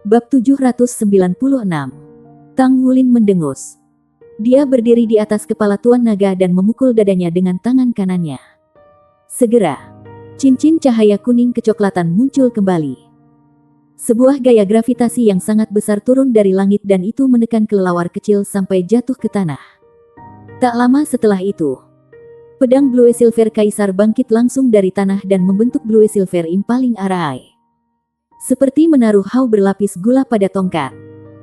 Bab 796. Tang Wulin mendengus. Dia berdiri di atas kepala Tuan Naga dan memukul dadanya dengan tangan kanannya. Segera, cincin cahaya kuning kecoklatan muncul kembali. Sebuah gaya gravitasi yang sangat besar turun dari langit dan itu menekan kelelawar kecil sampai jatuh ke tanah. Tak lama setelah itu, pedang Blue Silver Kaisar bangkit langsung dari tanah dan membentuk Blue Silver Impaling Arai. Seperti menaruh hau berlapis gula pada tongkat,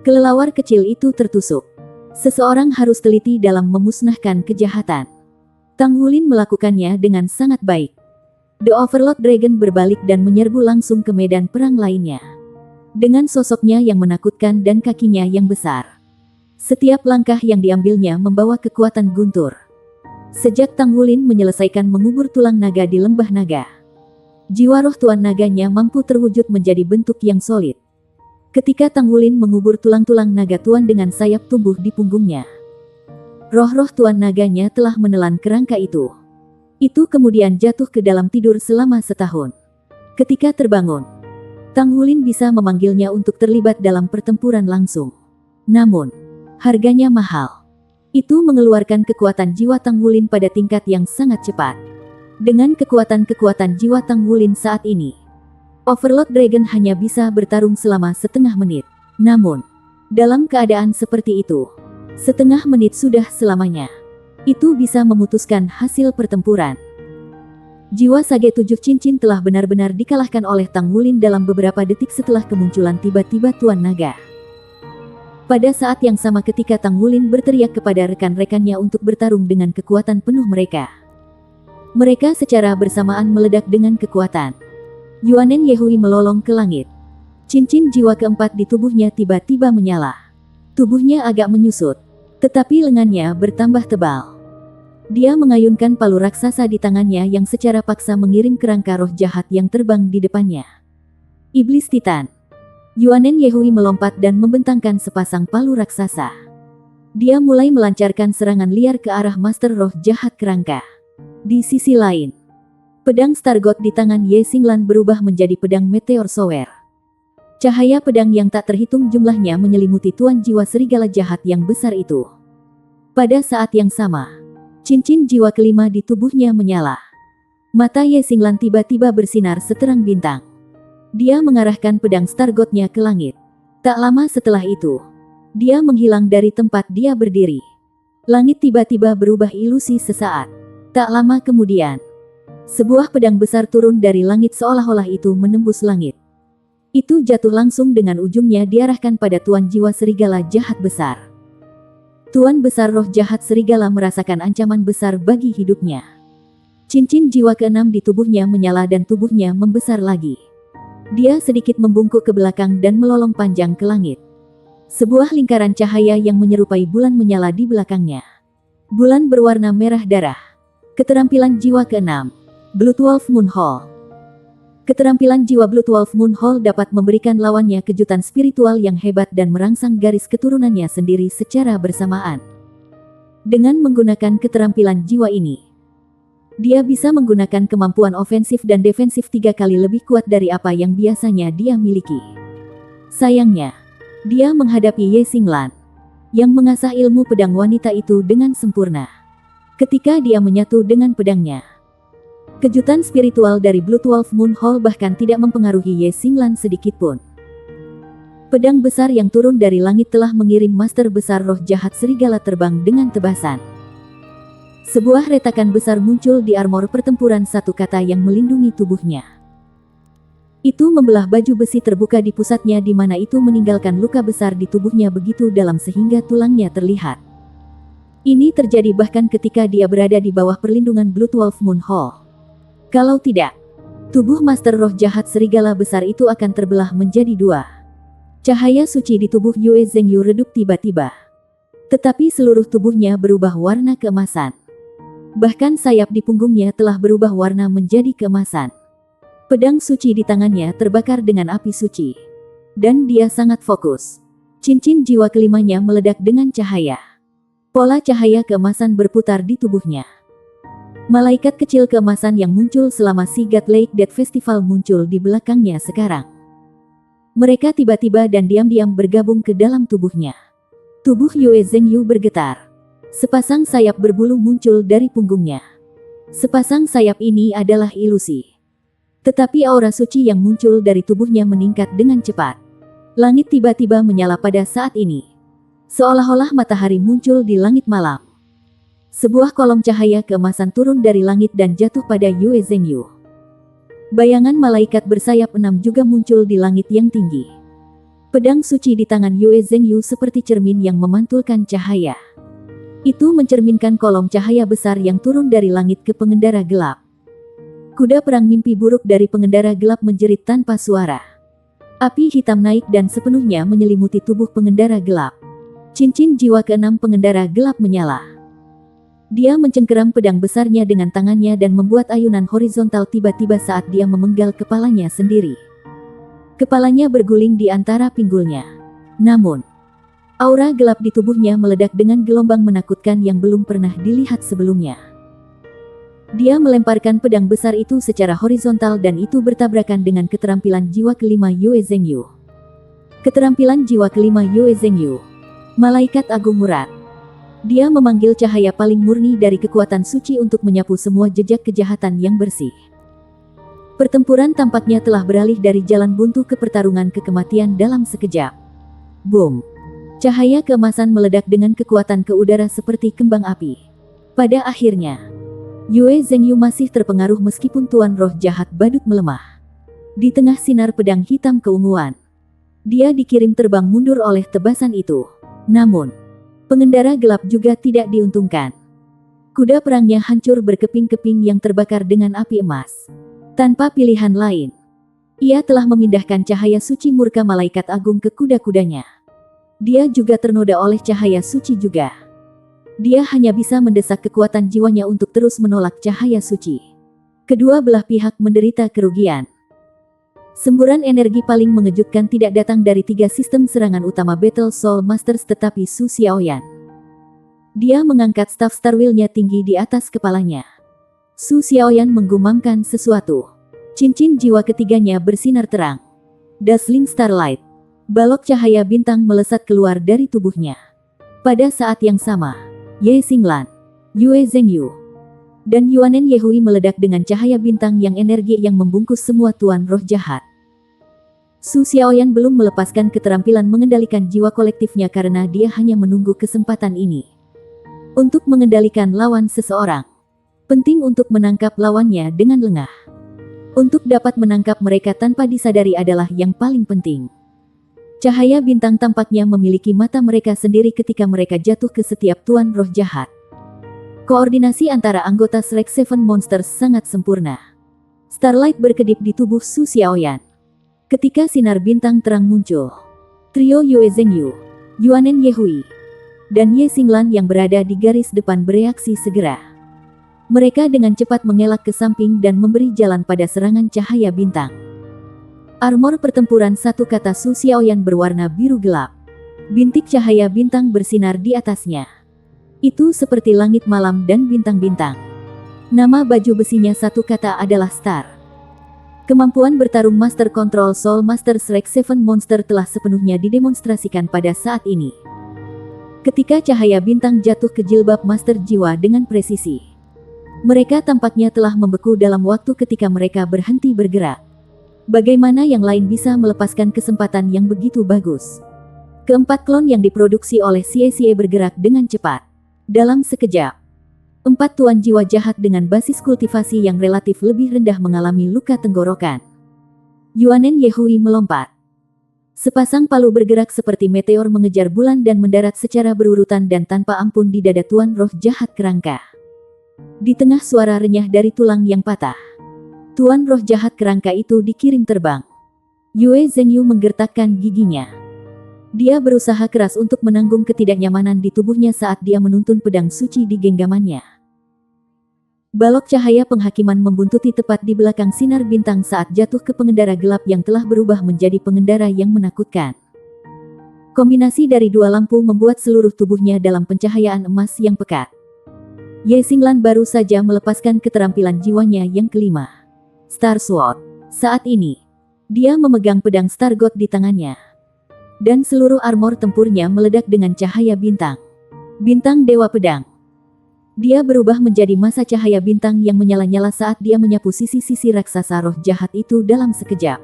kelelawar kecil itu tertusuk. Seseorang harus teliti dalam memusnahkan kejahatan. Tang Wulin melakukannya dengan sangat baik. The Overlord Dragon berbalik dan menyerbu langsung ke medan perang lainnya. Dengan sosoknya yang menakutkan dan kakinya yang besar. Setiap langkah yang diambilnya membawa kekuatan guntur. Sejak Tang Wulin menyelesaikan mengubur tulang naga di lembah naga, jiwa roh Tuan Naganya mampu terwujud menjadi bentuk yang solid. Ketika Tang Wulin mengubur tulang-tulang naga Tuan dengan sayap tumbuh di punggungnya, roh-roh Tuan Naganya telah menelan kerangka itu. Itu kemudian jatuh ke dalam tidur selama setahun. Ketika terbangun, Tang Wulin bisa memanggilnya untuk terlibat dalam pertempuran langsung. Namun, harganya mahal. Itu mengeluarkan kekuatan jiwa Tang Wulin pada tingkat yang sangat cepat. Dengan kekuatan jiwa Tang Wulin saat ini, Overlord Dragon hanya bisa bertarung selama setengah menit. Namun, dalam keadaan seperti itu, setengah menit sudah selamanya. Itu bisa memutuskan hasil pertempuran. Jiwa Sage 7 Cincin telah benar-benar dikalahkan oleh Tang Wulin dalam beberapa detik setelah kemunculan tiba-tiba Tuan Naga. Pada saat yang sama ketika Tang Wulin berteriak kepada rekan-rekannya untuk bertarung dengan kekuatan penuh mereka, secara bersamaan meledak dengan kekuatan. Yuanen Yehui melolong ke langit. Cincin jiwa keempat di tubuhnya tiba-tiba menyala. Tubuhnya agak menyusut, tetapi lengannya bertambah tebal. Dia mengayunkan palu raksasa di tangannya yang secara paksa mengirim kerangka roh jahat yang terbang di depannya. Iblis Titan. Yuanen Yehui melompat dan membentangkan sepasang palu raksasa. Dia mulai melancarkan serangan liar ke arah Master Roh Jahat Kerangka. Di sisi lain, pedang Stargot di tangan Ye Xinglan berubah menjadi pedang Meteor Shower. Cahaya pedang yang tak terhitung jumlahnya menyelimuti Tuan Jiwa Serigala Jahat yang besar itu. Pada saat yang sama, cincin jiwa kelima di tubuhnya menyala. Mata Ye Xinglan tiba-tiba bersinar seterang bintang. Dia mengarahkan pedang Stargotnya ke langit. Tak lama setelah itu, dia menghilang dari tempat dia berdiri. Langit tiba-tiba berubah ilusi sesaat. Tak lama kemudian, sebuah pedang besar turun dari langit seolah-olah itu menembus langit. Itu jatuh langsung dengan ujungnya diarahkan pada Tuan Jiwa Serigala Jahat Besar. Tuan Besar Roh Jahat Serigala merasakan ancaman besar bagi hidupnya. Cincin jiwa keenam di tubuhnya menyala dan tubuhnya membesar lagi. Dia sedikit membungkuk ke belakang dan melolong panjang ke langit. Sebuah lingkaran cahaya yang menyerupai bulan menyala di belakangnya. Bulan berwarna merah darah. Keterampilan jiwa ke-6, Blood Wolf Moon Hall. Keterampilan jiwa Blood Wolf Moon Hall dapat memberikan lawannya kejutan spiritual yang hebat dan merangsang garis keturunannya sendiri secara bersamaan. Dengan menggunakan keterampilan jiwa ini, dia bisa menggunakan kemampuan ofensif dan defensif 3 kali lebih kuat dari apa yang biasanya dia miliki. Sayangnya, dia menghadapi Ye Xinglan, yang mengasah ilmu pedang wanita itu dengan sempurna. Ketika dia menyatu dengan pedangnya, kejutan spiritual dari Blood Wolf Moon Hall bahkan tidak mempengaruhi Ye Xinglan sedikitpun. Pedang besar yang turun dari langit telah mengirim Master Besar Roh Jahat Serigala terbang dengan tebasan. Sebuah retakan besar muncul di armor pertempuran satu kata yang melindungi tubuhnya. Itu membelah baju besi terbuka di pusatnya di mana itu meninggalkan luka besar di tubuhnya begitu dalam sehingga tulangnya terlihat. Ini terjadi bahkan ketika dia berada di bawah perlindungan Blood Wolf Moon Hall. Kalau tidak, tubuh Master Roh Jahat Serigala Besar itu akan terbelah menjadi 2. Cahaya suci di tubuh Yue Zhengyu redup tiba-tiba. Tetapi seluruh tubuhnya berubah warna keemasan. Bahkan sayap di punggungnya telah berubah warna menjadi keemasan. Pedang suci di tangannya terbakar dengan api suci. Dan dia sangat fokus. Cincin jiwa kelimanya meledak dengan cahaya. Pola cahaya keemasan berputar di tubuhnya. Malaikat kecil keemasan yang muncul selama Sea God Lake Death Festival muncul di belakangnya sekarang. Mereka tiba-tiba dan diam-diam bergabung ke dalam tubuhnya. Tubuh Yue Zhengyu bergetar. Sepasang sayap berbulu muncul dari punggungnya. Sepasang sayap ini adalah ilusi. Tetapi aura suci yang muncul dari tubuhnya meningkat dengan cepat. Langit tiba-tiba menyala pada saat ini. Seolah-olah matahari muncul di langit malam. Sebuah kolom cahaya keemasan turun dari langit dan jatuh pada Yue Zhengyu. Bayangan malaikat bersayap 6 juga muncul di langit yang tinggi. Pedang suci di tangan Yue Zhengyu seperti cermin yang memantulkan cahaya. Itu mencerminkan kolom cahaya besar yang turun dari langit ke pengendara gelap. Kuda perang mimpi buruk dari pengendara gelap menjerit tanpa suara. Api hitam naik dan sepenuhnya menyelimuti tubuh pengendara gelap. Cincin jiwa keenam pengendara gelap menyala. Dia mencengkeram pedang besarnya dengan tangannya dan membuat ayunan horizontal tiba-tiba saat dia memenggal kepalanya sendiri. Kepalanya berguling di antara pinggulnya. Namun, aura gelap di tubuhnya meledak dengan gelombang menakutkan yang belum pernah dilihat sebelumnya. Dia melemparkan pedang besar itu secara horizontal dan itu bertabrakan dengan keterampilan jiwa kelima Yue Zhengyu. Keterampilan jiwa kelima Yue Zhengyu. Malaikat Agung Murad. Dia memanggil cahaya paling murni dari kekuatan suci untuk menyapu semua jejak kejahatan yang bersih. Pertempuran tampaknya telah beralih dari jalan buntu ke pertarungan kematian dalam sekejap. Boom! Cahaya keemasan meledak dengan kekuatan ke udara seperti kembang api. Pada akhirnya, Yue Zhengyu masih terpengaruh meskipun Tuan Roh Jahat Badut melemah. Di tengah sinar pedang hitam keunguan, dia dikirim terbang mundur oleh tebasan itu. Namun, pengendara gelap juga tidak diuntungkan. Kuda perangnya hancur berkeping-keping yang terbakar dengan api emas. Tanpa pilihan lain, ia telah memindahkan cahaya suci murka malaikat agung ke kuda-kudanya. Dia juga ternoda oleh cahaya suci juga. Dia hanya bisa mendesak kekuatan jiwanya untuk terus menolak cahaya suci. Kedua belah pihak menderita kerugian. Semburan energi paling mengejutkan tidak datang dari 3 sistem serangan utama Battle Soul Masters tetapi Su Xiaoyan. Dia mengangkat staf Star Wheel-nya tinggi di atas kepalanya. Su Xiaoyan menggumamkan sesuatu. Cincin jiwa ketiganya bersinar terang. Dazzling Starlight. Balok cahaya bintang melesat keluar dari tubuhnya. Pada saat yang sama, Ye Xinglan, Yue Zhengyu, dan Yuanen Yehui meledak dengan cahaya bintang yang energi yang membungkus semua Tuan Roh Jahat. Su Xiaoyan belum melepaskan keterampilan mengendalikan jiwa kolektifnya karena dia hanya menunggu kesempatan ini. Untuk mengendalikan lawan seseorang, penting untuk menangkap lawannya dengan lengah. Untuk dapat menangkap mereka tanpa disadari adalah yang paling penting. Cahaya bintang tampaknya memiliki mata mereka sendiri ketika mereka jatuh ke setiap Tuan Roh Jahat. Koordinasi antara anggota Shrek Seven Monsters sangat sempurna. Starlight berkedip di tubuh Su Xiaoyan. Ketika sinar bintang terang muncul, trio Yue Zhengyu, Yuanen Yehui, dan Ye Xinglan yang berada di garis depan bereaksi segera. Mereka dengan cepat mengelak ke samping dan memberi jalan pada serangan cahaya bintang. Armor pertempuran satu kata Su Xiaoyan berwarna biru gelap. Bintik cahaya bintang bersinar di atasnya. Itu seperti langit malam dan bintang-bintang. Nama baju besinya satu kata adalah Star. Kemampuan bertarung Master Control Soul Master Shrek Seven Monster telah sepenuhnya didemonstrasikan pada saat ini. Ketika cahaya bintang jatuh ke jilbab Master Jiwa dengan presisi, mereka tampaknya telah membeku dalam waktu ketika mereka berhenti bergerak. Bagaimana yang lain bisa melepaskan kesempatan yang begitu bagus? Keempat klon yang diproduksi oleh CSE bergerak dengan cepat. Dalam sekejap, 4 tuan jiwa jahat dengan basis kultivasi yang relatif lebih rendah mengalami luka tenggorokan. Yuanen Yehui melompat. Sepasang palu bergerak seperti meteor mengejar bulan dan mendarat secara berurutan dan tanpa ampun di dada Tuan Roh Jahat Kerangka. Di tengah suara renyah dari tulang yang patah, Tuan Roh Jahat Kerangka itu dikirim terbang. Yue Zhengyu menggertakkan giginya. Dia berusaha keras untuk menanggung ketidaknyamanan di tubuhnya saat dia menuntun pedang suci di genggamannya. Balok cahaya penghakiman membuntuti tepat di belakang sinar bintang saat jatuh ke pengendara gelap yang telah berubah menjadi pengendara yang menakutkan. Kombinasi dari 2 lampu membuat seluruh tubuhnya dalam pencahayaan emas yang pekat. Ye Xinglan baru saja melepaskan keterampilan jiwanya yang kelima, Star Sword. Saat ini, Dia memegang pedang Stargot di tangannya. Dan seluruh armor tempurnya meledak dengan cahaya bintang. Bintang Dewa Pedang. Dia berubah menjadi masa cahaya bintang yang menyala-nyala saat dia menyapu sisi-sisi raksasa roh jahat itu dalam sekejap.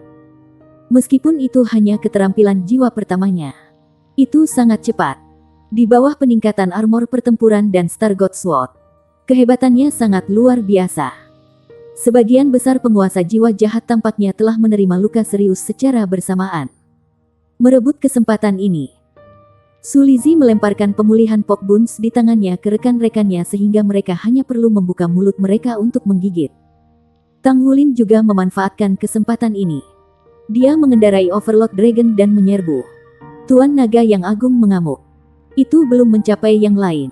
Meskipun itu hanya keterampilan jiwa pertamanya, itu sangat cepat. Di bawah peningkatan armor pertempuran dan Stargot Sword, kehebatannya sangat luar biasa. Sebagian besar penguasa jiwa jahat tampaknya telah menerima luka serius secara bersamaan. Merebut kesempatan ini, Sulizi melemparkan pemulihan Pokbuns di tangannya ke rekan-rekannya sehingga mereka hanya perlu membuka mulut mereka untuk menggigit. Tang Wulin juga memanfaatkan kesempatan ini. Dia mengendarai Overlord Dragon dan menyerbu. Tuan Naga yang agung mengamuk. Itu belum mencapai yang lain.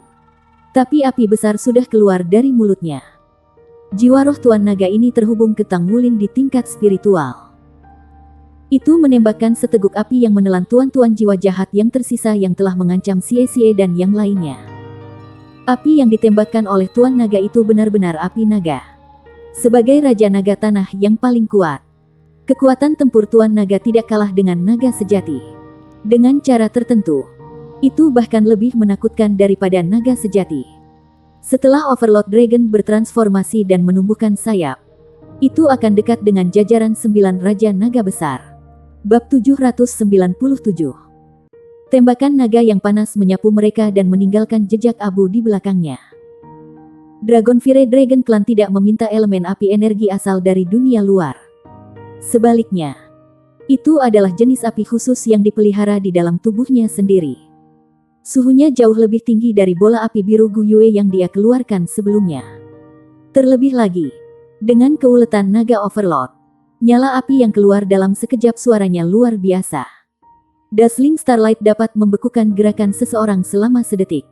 Tapi api besar sudah keluar dari mulutnya. Jiwa roh Tuan Naga ini terhubung ke Tang Wulin di tingkat spiritual. Itu menembakkan seteguk api yang menelan tuan-tuan jiwa jahat yang tersisa yang telah mengancam Xie dan yang lainnya. Api yang ditembakkan oleh Tuan Naga itu benar-benar api naga. Sebagai Raja Naga Tanah yang paling kuat, kekuatan tempur Tuan Naga tidak kalah dengan naga sejati. Dengan cara tertentu, itu bahkan lebih menakutkan daripada naga sejati. Setelah Overlord Dragon bertransformasi dan menumbuhkan sayap, itu akan dekat dengan jajaran 9 Raja Naga Besar. Bab 797. Tembakan naga yang panas menyapu mereka dan meninggalkan jejak abu di belakangnya. Dragonfire Dragon Clan tidak meminta elemen api energi asal dari dunia luar. Sebaliknya, itu adalah jenis api khusus yang dipelihara di dalam tubuhnya sendiri. Suhunya jauh lebih tinggi dari bola api biru Guyue yang dia keluarkan sebelumnya. Terlebih lagi, dengan keuletan naga Overlord, nyala api yang keluar dalam sekejap suaranya luar biasa. Dazzling Starlight dapat membekukan gerakan seseorang selama sedetik.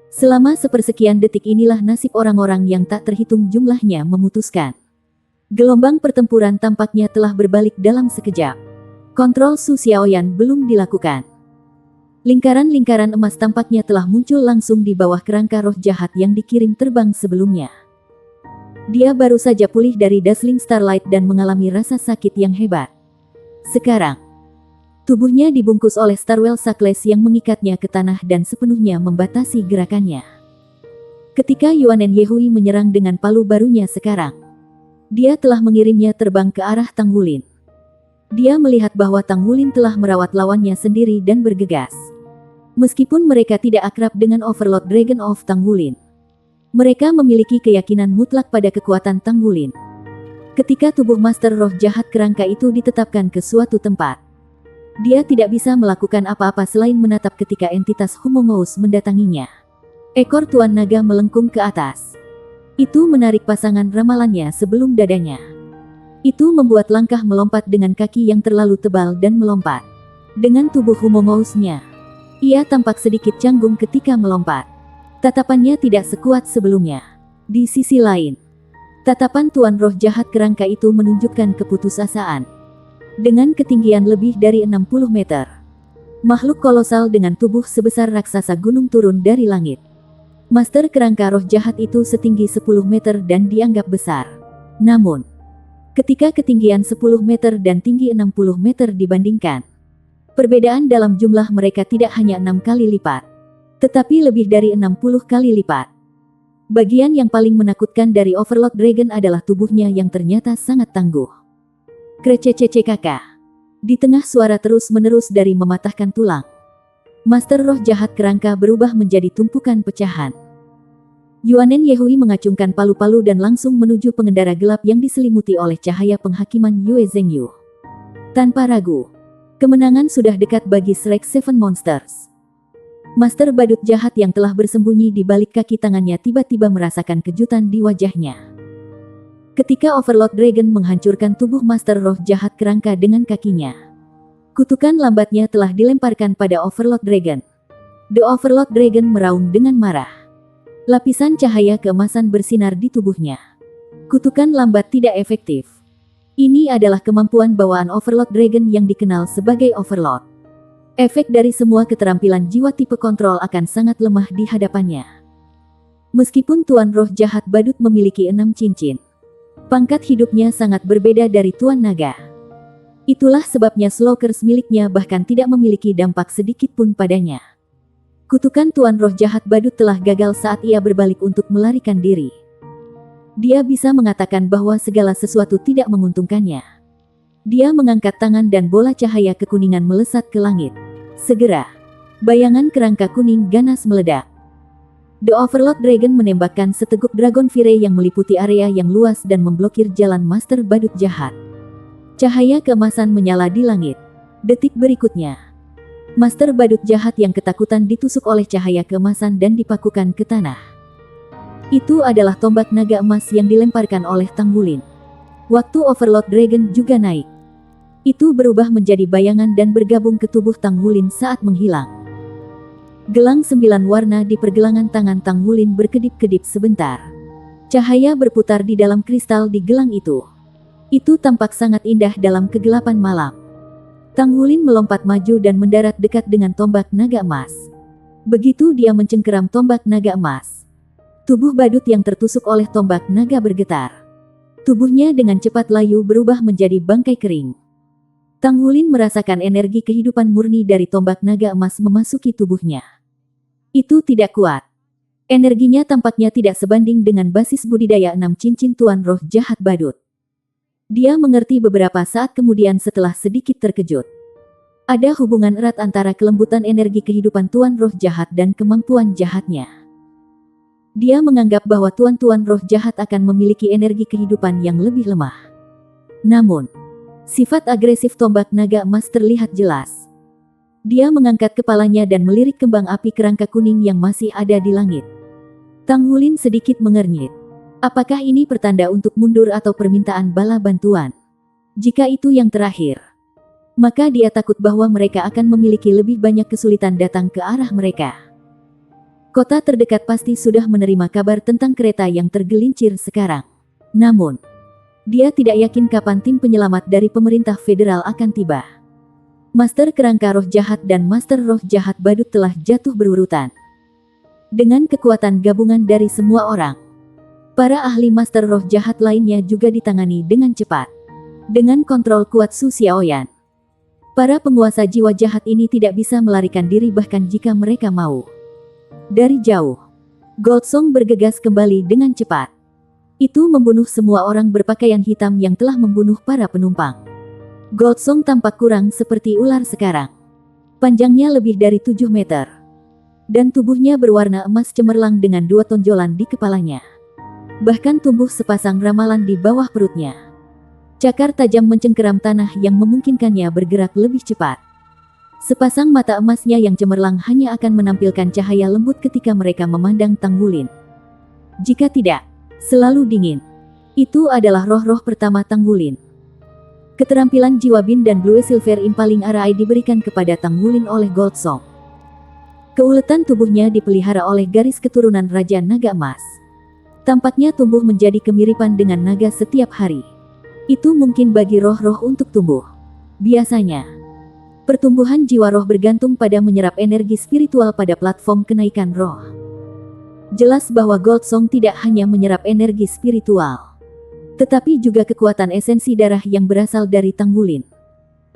Selama sepersekian detik inilah nasib orang-orang yang tak terhitung jumlahnya memutuskan. Gelombang pertempuran tampaknya telah berbalik dalam sekejap. Kontrol Su Xiaoyan belum dilakukan. Lingkaran-lingkaran emas tampaknya telah muncul langsung di bawah kerangka roh jahat yang dikirim terbang sebelumnya. Dia baru saja pulih dari Dazzling Starlight dan mengalami rasa sakit yang hebat. Sekarang, tubuhnya dibungkus oleh Starwell Shackles yang mengikatnya ke tanah dan sepenuhnya membatasi gerakannya. Ketika Yuanen Yehui menyerang dengan palu barunya sekarang, dia telah mengirimnya terbang ke arah Tang Wulin. Dia melihat bahwa Tang Wulin telah merawat lawannya sendiri dan bergegas. Meskipun mereka tidak akrab dengan Overlord Dragon of Tang Wulin, mereka memiliki keyakinan mutlak pada kekuatan Tang Wulin. Ketika tubuh Master Roh Jahat Kerangka itu ditetapkan ke suatu tempat, dia tidak bisa melakukan apa-apa selain menatap ketika entitas Humongous mendatanginya. Ekor Tuan Naga melengkung ke atas. Itu menarik pasangan ramalannya sebelum dadanya. Itu membuat langkah melompat dengan kaki yang terlalu tebal dan melompat. Dengan tubuh Humongousnya, ia tampak sedikit canggung ketika melompat. Tatapannya tidak sekuat sebelumnya. Di sisi lain, tatapan Tuan Roh Jahat Kerangka itu menunjukkan keputusasaan. Dengan ketinggian lebih dari 60 meter, makhluk kolosal dengan tubuh sebesar raksasa gunung turun dari langit. Master Kerangka Roh Jahat itu setinggi 10 meter dan dianggap besar. Namun, ketika ketinggian 10 meter dan tinggi 60 meter dibandingkan, perbedaan dalam jumlah mereka tidak hanya 6 kali lipat, tetapi lebih dari 60 kali lipat. Bagian yang paling menakutkan dari Overlord Dragon adalah tubuhnya yang ternyata sangat tangguh. Krecececekk. Di tengah suara terus-menerus dari mematahkan tulang, Master Roh Jahat Kerangka berubah menjadi tumpukan pecahan. Yuanen Yehui mengacungkan palu-palu dan langsung menuju pengendara gelap yang diselimuti oleh cahaya penghakiman Yue Zhengyu. Tanpa ragu, kemenangan sudah dekat bagi Shrek Seven Monsters. Master Badut Jahat yang telah bersembunyi di balik kaki tangannya tiba-tiba merasakan kejutan di wajahnya. Ketika Overlord Dragon menghancurkan tubuh Master Roh Jahat Kerangka dengan kakinya, kutukan lambatnya telah dilemparkan pada Overlord Dragon. The Overlord Dragon meraung dengan marah. Lapisan cahaya keemasan bersinar di tubuhnya. Kutukan lambat tidak efektif. Ini adalah kemampuan bawaan Overlord Dragon yang dikenal sebagai Overlord. Efek dari semua keterampilan jiwa tipe kontrol akan sangat lemah di hadapannya. Meskipun Tuan Roh Jahat Badut memiliki 6 cincin, pangkat hidupnya sangat berbeda dari Tuan Naga. Itulah sebabnya Slokers miliknya bahkan tidak memiliki dampak sedikit pun padanya. Kutukan Tuan Roh Jahat Badut telah gagal saat ia berbalik untuk melarikan diri. Dia bisa mengatakan bahwa segala sesuatu tidak menguntungkannya. Dia mengangkat tangan dan bola cahaya kekuningan melesat ke langit. Segera, bayangan kerangka kuning ganas meledak. The Overlord Dragon menembakkan seteguk Dragon Fire yang meliputi area yang luas dan memblokir jalan Master Badut Jahat. Cahaya keemasan menyala di langit. Detik berikutnya, Master Badut Jahat yang ketakutan ditusuk oleh cahaya keemasan dan dipakukan ke tanah. Itu adalah tombak naga emas yang dilemparkan oleh Tang Wulin. Waktu Overlord Dragon juga naik. Itu berubah menjadi bayangan dan bergabung ke tubuh Tang Wulin saat menghilang. Gelang 9 warna di pergelangan tangan Tang Wulin berkedip-kedip sebentar. Cahaya berputar di dalam kristal di gelang itu. Itu tampak sangat indah dalam kegelapan malam. Tang Wulin melompat maju dan mendarat dekat dengan tombak naga emas. Begitu dia mencengkeram tombak naga emas, tubuh badut yang tertusuk oleh tombak naga bergetar. Tubuhnya dengan cepat layu berubah menjadi bangkai kering. Tang Wulin merasakan energi kehidupan murni dari tombak naga emas memasuki tubuhnya. Itu tidak kuat. Energinya tampaknya tidak sebanding dengan basis budidaya 6 cincin Tuan Roh Jahat Badut. Dia mengerti beberapa saat kemudian setelah sedikit terkejut. Ada hubungan erat antara kelembutan energi kehidupan Tuan Roh Jahat dan kemampuan jahatnya. Dia menganggap bahwa Tuan Roh Jahat akan memiliki energi kehidupan yang lebih lemah. Namun, sifat agresif tombak naga emas terlihat jelas. Dia mengangkat kepalanya dan melirik kembang api kerangka kuning yang masih ada di langit. Tang Wulin sedikit mengernyit. Apakah ini pertanda untuk mundur atau permintaan bala bantuan? Jika itu yang terakhir, maka dia takut bahwa mereka akan memiliki lebih banyak kesulitan datang ke arah mereka. Kota terdekat pasti sudah menerima kabar tentang kereta yang tergelincir sekarang. Namun, dia tidak yakin kapan tim penyelamat dari pemerintah federal akan tiba. Master Kerangka Roh Jahat dan Master Roh Jahat Badut telah jatuh berurutan. Dengan kekuatan gabungan dari semua orang, para ahli Master Roh Jahat lainnya juga ditangani dengan cepat. Dengan kontrol kuat Su Xiaoyan, para penguasa jiwa jahat ini tidak bisa melarikan diri bahkan jika mereka mau. Dari jauh, Goldsong bergegas kembali dengan cepat. Itu membunuh semua orang berpakaian hitam yang telah membunuh para penumpang. Goldsong tampak kurang seperti ular sekarang. Panjangnya lebih dari 7 meter. Dan tubuhnya berwarna emas cemerlang dengan 2 tonjolan di kepalanya. Bahkan tumbuh sepasang ramalan di bawah perutnya. Cakar tajam mencengkeram tanah yang memungkinkannya bergerak lebih cepat. Sepasang mata emasnya yang cemerlang hanya akan menampilkan cahaya lembut ketika mereka memandang Tang Wulin. Jika tidak, selalu dingin. Itu adalah roh-roh pertama Tang Wulin. Keterampilan jiwa Bin dan Blue Silver Impaling Arai diberikan kepada Tang Wulin oleh Goldsong. Keuletan tubuhnya dipelihara oleh garis keturunan Raja Naga Emas. Tampaknya tumbuh menjadi kemiripan dengan naga setiap hari. Itu mungkin bagi roh-roh untuk tumbuh. Biasanya, pertumbuhan jiwa roh bergantung pada menyerap energi spiritual pada platform kenaikan roh. Jelas bahwa Goldsong tidak hanya menyerap energi spiritual, tetapi juga kekuatan esensi darah yang berasal dari Tang Wulin.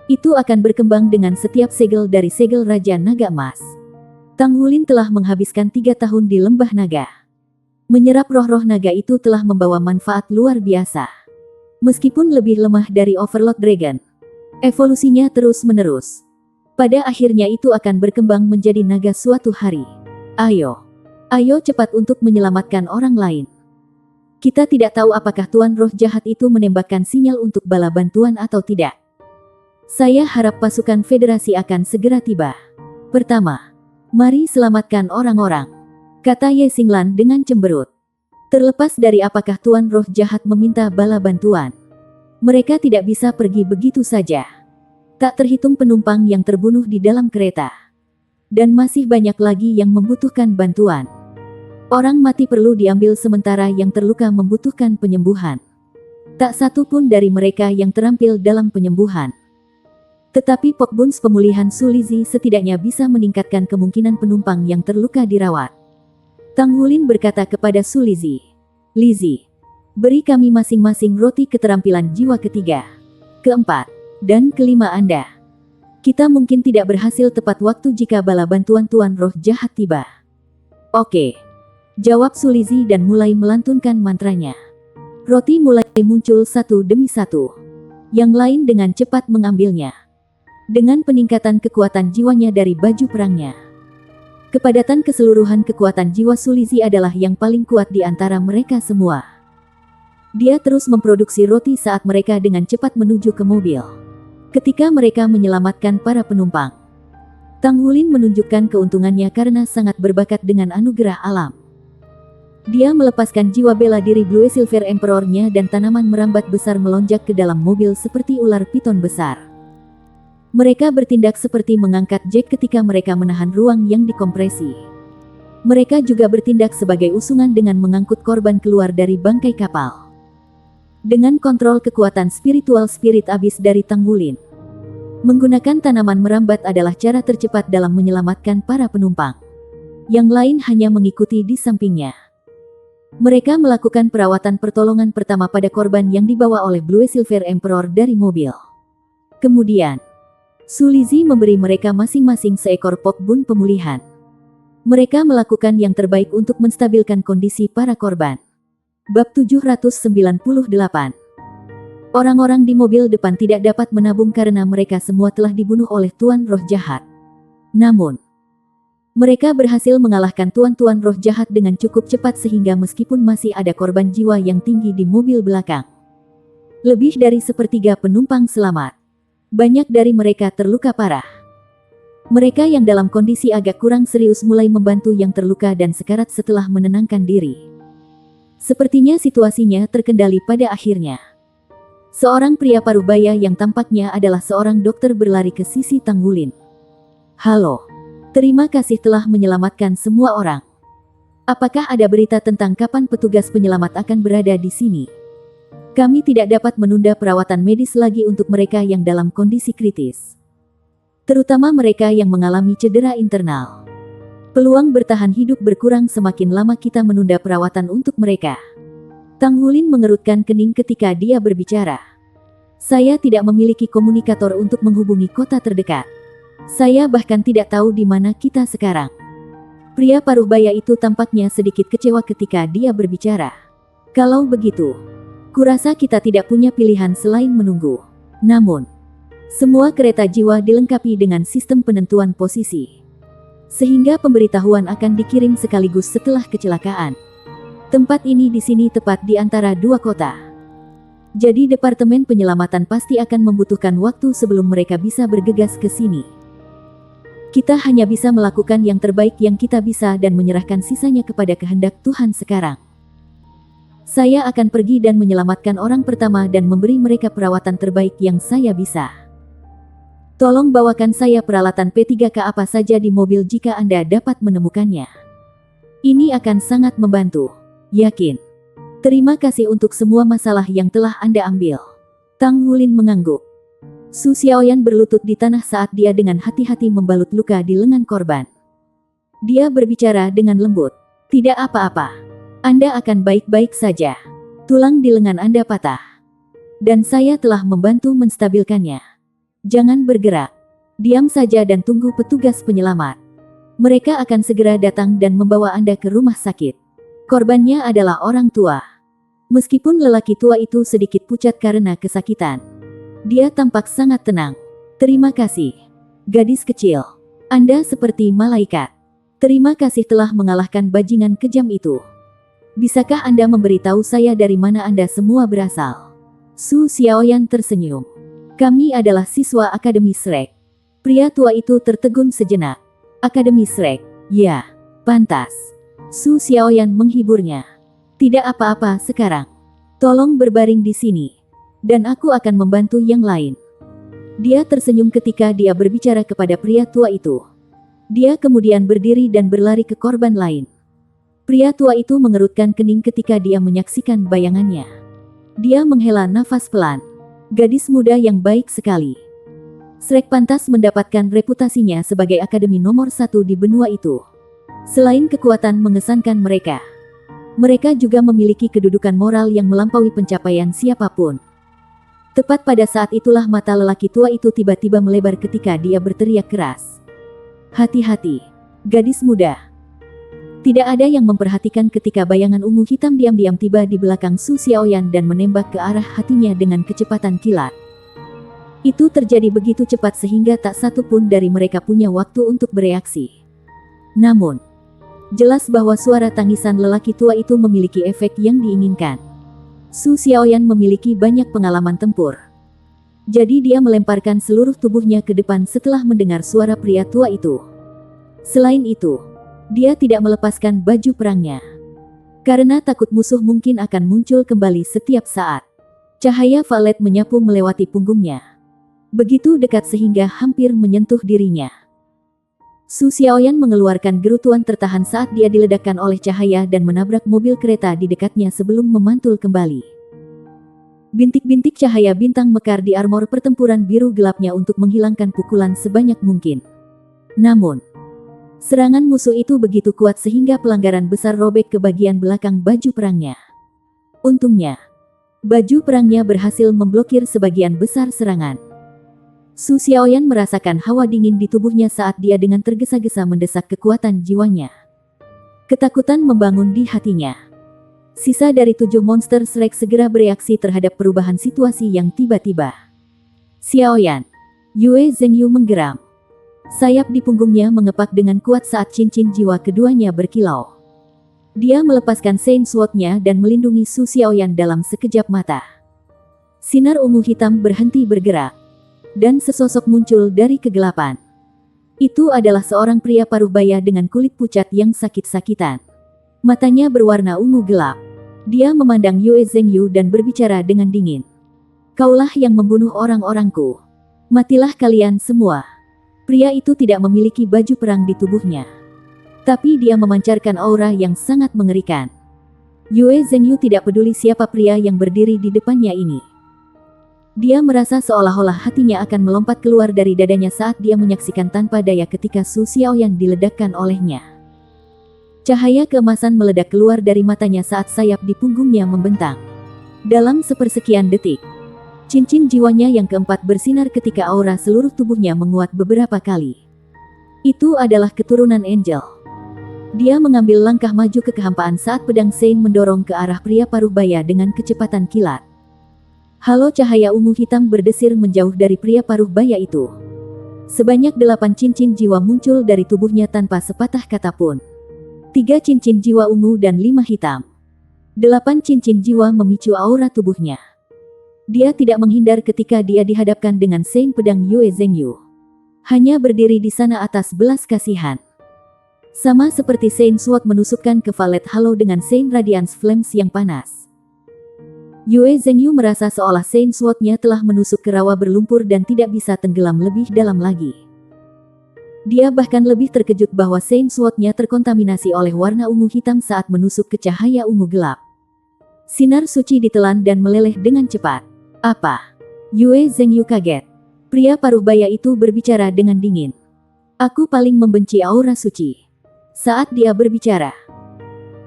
Itu akan berkembang dengan setiap segel dari segel Raja Naga Emas. Tang Wulin telah menghabiskan 3 tahun di Lembah Naga. Menyerap roh-roh naga itu telah membawa manfaat luar biasa. Meskipun lebih lemah dari Overlord Dragon, evolusinya terus-menerus. Pada akhirnya itu akan berkembang menjadi naga suatu hari. Ayo cepat untuk menyelamatkan orang lain. Kita tidak tahu apakah Tuan Roh Jahat itu menembakkan sinyal untuk bala bantuan atau tidak. Saya harap pasukan federasi akan segera tiba. Pertama, mari selamatkan orang-orang, kata Ye Xinglan dengan cemberut. Terlepas dari apakah Tuan Roh Jahat meminta bala bantuan, mereka tidak bisa pergi begitu saja. Tak terhitung penumpang yang terbunuh di dalam kereta. Dan masih banyak lagi yang membutuhkan bantuan. Orang mati perlu diambil sementara yang terluka membutuhkan penyembuhan. Tak satu pun dari mereka yang terampil dalam penyembuhan. Tetapi Pokbuns pemulihan Sulizi setidaknya bisa meningkatkan kemungkinan penumpang yang terluka dirawat. Tang Wulin berkata kepada Sulizi, "Lizi, beri kami masing-masing roti keterampilan jiwa ketiga, keempat, Dan kelima Anda. Kita mungkin tidak berhasil tepat waktu jika bala bantuan Tuan Roh Jahat tiba. Oke. Jawab Sulizi dan mulai melantunkan mantranya. Roti mulai muncul satu demi satu. Yang lain dengan cepat mengambilnya. Dengan peningkatan kekuatan jiwanya dari baju perangnya. Kepadatan keseluruhan kekuatan jiwa Sulizi adalah yang paling kuat di antara mereka semua. Dia terus memproduksi roti saat mereka dengan cepat menuju ke mobil. Ketika mereka menyelamatkan para penumpang, Tang Wulin menunjukkan keuntungannya karena sangat berbakat dengan anugerah alam. Dia melepaskan jiwa bela diri Blue Silver Emperor-nya dan tanaman merambat besar melonjak ke dalam mobil seperti ular piton besar. Mereka bertindak seperti mengangkat Jack ketika mereka menahan ruang yang dikompresi. Mereka juga bertindak sebagai usungan dengan mengangkut korban keluar dari bangkai kapal. Dengan kontrol kekuatan spiritual spirit abis dari Tang Wulin, menggunakan tanaman merambat adalah cara tercepat dalam menyelamatkan para penumpang. Yang lain hanya mengikuti di sampingnya. Mereka melakukan perawatan pertolongan pertama pada korban yang dibawa oleh Blue Silver Emperor dari mobil. Kemudian, Sulizi memberi mereka masing-masing seekor pokbun pemulihan. Mereka melakukan yang terbaik untuk menstabilkan kondisi para korban. Bab 798. Orang-orang di mobil depan tidak dapat menabung karena mereka semua telah dibunuh oleh Tuan Roh Jahat. Namun, mereka berhasil mengalahkan Tuan-Tuan Roh Jahat dengan cukup cepat sehingga meskipun masih ada korban jiwa yang tinggi di mobil belakang, lebih dari sepertiga penumpang selamat. Banyak dari mereka terluka parah. Mereka yang dalam kondisi agak kurang serius mulai membantu yang terluka dan sekarat setelah menenangkan diri. Sepertinya situasinya terkendali pada akhirnya. Seorang pria parubaya yang tampaknya adalah seorang dokter berlari ke sisi Tang Wulin. Halo. Terima kasih telah menyelamatkan semua orang. Apakah ada berita tentang kapan petugas penyelamat akan berada di sini? Kami tidak dapat menunda perawatan medis lagi untuk mereka yang dalam kondisi kritis. Terutama mereka yang mengalami cedera internal. Peluang bertahan hidup berkurang semakin lama kita menunda perawatan untuk mereka. Tang Wulin mengerutkan kening ketika dia berbicara. Saya tidak memiliki komunikator untuk menghubungi kota terdekat. Saya bahkan tidak tahu di mana kita sekarang. Pria parubaya itu tampaknya sedikit kecewa ketika dia berbicara. Kalau begitu, kurasa kita tidak punya pilihan selain menunggu. Namun, semua kereta jiwa dilengkapi dengan sistem penentuan posisi. Sehingga pemberitahuan akan dikirim sekaligus setelah kecelakaan. Tempat ini di sini tepat di antara dua kota. Jadi Departemen Penyelamatan pasti akan membutuhkan waktu sebelum mereka bisa bergegas ke sini. Kita hanya bisa melakukan yang terbaik yang kita bisa dan menyerahkan sisanya kepada kehendak Tuhan sekarang. Saya akan pergi dan menyelamatkan orang pertama dan memberi mereka perawatan terbaik yang saya bisa. Tolong bawakan saya peralatan P3K apa saja di mobil jika Anda dapat menemukannya. Ini akan sangat membantu. Yakin. Terima kasih untuk semua masalah yang telah Anda ambil. Tang Wulin mengangguk. Su Xiaoyan berlutut di tanah saat dia dengan hati-hati membalut luka di lengan korban. Dia berbicara dengan lembut. Tidak apa-apa. Anda akan baik-baik saja. Tulang di lengan Anda patah. Dan saya telah membantu menstabilkannya. Jangan bergerak. Diam saja dan tunggu petugas penyelamat. Mereka akan segera datang dan membawa Anda ke rumah sakit. Korbannya adalah orang tua. Meskipun lelaki tua itu sedikit pucat karena kesakitan, dia tampak sangat tenang. Terima kasih. Gadis kecil. Anda seperti malaikat. Terima kasih telah mengalahkan bajingan kejam itu. Bisakah Anda memberitahu saya dari mana Anda semua berasal? Su Xiaoyan tersenyum. Kami adalah siswa Akademi Shrek. Pria tua itu tertegun sejenak. Akademi Shrek. Ya, pantas. Su Xiaoyan menghiburnya. Tidak apa-apa sekarang. Tolong berbaring di sini. Dan aku akan membantu yang lain. Dia tersenyum ketika dia berbicara kepada pria tua itu. Dia kemudian berdiri dan berlari ke korban lain. Pria tua itu mengerutkan kening ketika dia menyaksikan bayangannya. Dia menghela nafas pelan. Gadis muda yang baik sekali. Shrek pantas mendapatkan reputasinya sebagai akademi nomor 1 di benua itu. Selain kekuatan mengesankan mereka, mereka juga memiliki kedudukan moral yang melampaui pencapaian siapapun. Tepat pada saat itulah mata lelaki tua itu tiba-tiba melebar ketika dia berteriak keras. "Hati-hati, gadis muda." Tidak ada yang memperhatikan ketika bayangan ungu hitam diam-diam tiba di belakang Su Xiaoyan dan menembak ke arah hatinya dengan kecepatan kilat. Itu terjadi begitu cepat sehingga tak satu pun dari mereka punya waktu untuk bereaksi. Namun, jelas bahwa suara tangisan lelaki tua itu memiliki efek yang diinginkan. Su Xiaoyan memiliki banyak pengalaman tempur. Jadi dia melemparkan seluruh tubuhnya ke depan setelah mendengar suara pria tua itu. Selain itu, dia tidak melepaskan baju perangnya. Karena takut musuh mungkin akan muncul kembali setiap saat. Cahaya violet menyapu melewati punggungnya. Begitu dekat sehingga hampir menyentuh dirinya. Su Xiaoyan mengeluarkan gerutuan tertahan saat dia diledakkan oleh cahaya dan menabrak mobil kereta di dekatnya sebelum memantul kembali. Bintik-bintik cahaya bintang mekar di armor pertempuran biru gelapnya untuk menghilangkan pukulan sebanyak mungkin. Namun, serangan musuh itu begitu kuat sehingga pelanggaran besar robek ke bagian belakang baju perangnya. Untungnya, baju perangnya berhasil memblokir sebagian besar serangan. Su Xiaoyan merasakan hawa dingin di tubuhnya saat dia dengan tergesa-gesa mendesak kekuatan jiwanya. Ketakutan membangun di hatinya. Sisa dari 7 monster Shrek segera bereaksi terhadap perubahan situasi yang tiba-tiba. Xiaoyan, Yue Zhengyu menggeram. Sayap di punggungnya mengepak dengan kuat saat cincin jiwa keduanya berkilau. Dia melepaskan Saint Sword-nya dan melindungi Su Xiaoyan dalam sekejap mata. Sinar ungu hitam berhenti bergerak. Dan sesosok muncul dari kegelapan. Itu adalah seorang pria paruh baya dengan kulit pucat yang sakit-sakitan. Matanya berwarna ungu gelap. Dia memandang Yue Zhengyu dan berbicara dengan dingin. "Kaulah yang membunuh orang-orangku. Matilah kalian semua." Pria itu tidak memiliki baju perang di tubuhnya. Tapi dia memancarkan aura yang sangat mengerikan. Yue Zhengyu tidak peduli siapa pria yang berdiri di depannya ini. Dia merasa seolah-olah hatinya akan melompat keluar dari dadanya saat dia menyaksikan tanpa daya ketika Su Xiaoyan diledakkan olehnya. Cahaya keemasan meledak keluar dari matanya saat sayap di punggungnya membentang. Dalam sepersekian detik, cincin jiwanya yang keempat bersinar ketika aura seluruh tubuhnya menguat beberapa kali. Itu adalah keturunan Angel. Dia mengambil langkah maju ke kehampaan saat pedang Sein mendorong ke arah pria paruh baya dengan kecepatan kilat. Halo cahaya ungu hitam berdesir menjauh dari pria paruh baya itu. Sebanyak 8 cincin jiwa muncul dari tubuhnya tanpa sepatah kata pun. 3 cincin jiwa ungu dan 5 hitam. 8 cincin jiwa memicu aura tubuhnya. Dia tidak menghindar ketika dia dihadapkan dengan Sein pedang Yue Zhengyu. Hanya berdiri di sana atas belas kasihan. Sama seperti Sein Sword menusukkan ke Violet Halo dengan Sein Radiance Flames yang panas. Yue Zhengyu merasa seolah Sein Sword-nya telah menusuk ke rawa berlumpur dan tidak bisa tenggelam lebih dalam lagi. Dia bahkan lebih terkejut bahwa Sein Sword-nya terkontaminasi oleh warna ungu hitam saat menusuk ke cahaya ungu gelap. Sinar suci ditelan dan meleleh dengan cepat. "Apa?" Yue Zhengyu kaget. Pria paruh baya itu berbicara dengan dingin. "Aku paling membenci aura suci." Saat dia berbicara,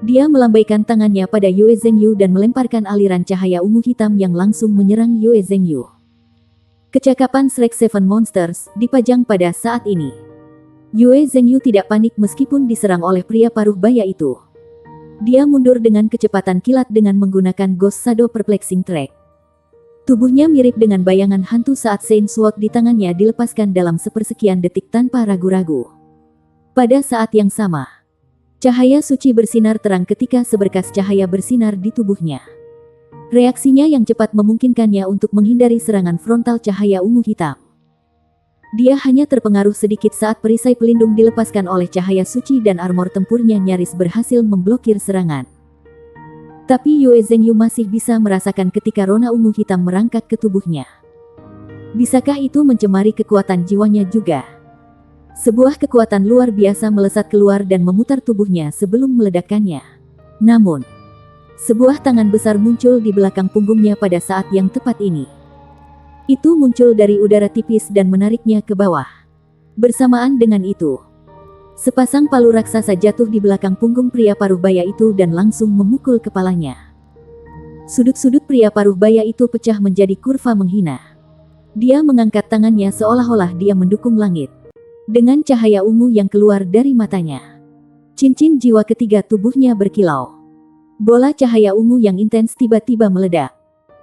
dia melambaikan tangannya pada Yue Zhengyu dan melemparkan aliran cahaya ungu hitam yang langsung menyerang Yue Zhengyu. Kecakapan Shrek Seven Monsters dipajang pada saat ini. Yue Zhengyu tidak panik meskipun diserang oleh pria paruh baya itu. Dia mundur dengan kecepatan kilat dengan menggunakan Ghost Shadow Perplexing Track. Tubuhnya mirip dengan bayangan hantu saat Saint Sword di tangannya dilepaskan dalam sepersekian detik tanpa ragu-ragu. Pada saat yang sama, cahaya suci bersinar terang ketika seberkas cahaya bersinar di tubuhnya. Reaksinya yang cepat memungkinkannya untuk menghindari serangan frontal cahaya ungu hitam. Dia hanya terpengaruh sedikit saat perisai pelindung dilepaskan oleh cahaya suci dan armor tempurnya nyaris berhasil memblokir serangan. Tapi Yue Zhengyu masih bisa merasakan ketika rona ungu hitam merangkak ke tubuhnya. Bisakah itu mencemari kekuatan jiwanya juga? Sebuah kekuatan luar biasa melesat keluar dan memutar tubuhnya sebelum meledakkannya. Namun, sebuah tangan besar muncul di belakang punggungnya pada saat yang tepat ini. Itu muncul dari udara tipis dan menariknya ke bawah. Bersamaan dengan itu, sepasang palu raksasa jatuh di belakang punggung pria paruh baya itu dan langsung memukul kepalanya. Sudut-sudut pria paruh baya itu pecah menjadi kurva menghina. Dia mengangkat tangannya seolah-olah dia mendukung langit. Dengan cahaya ungu yang keluar dari matanya. Cincin jiwa ketiga tubuhnya berkilau. Bola cahaya ungu yang intens tiba-tiba meledak.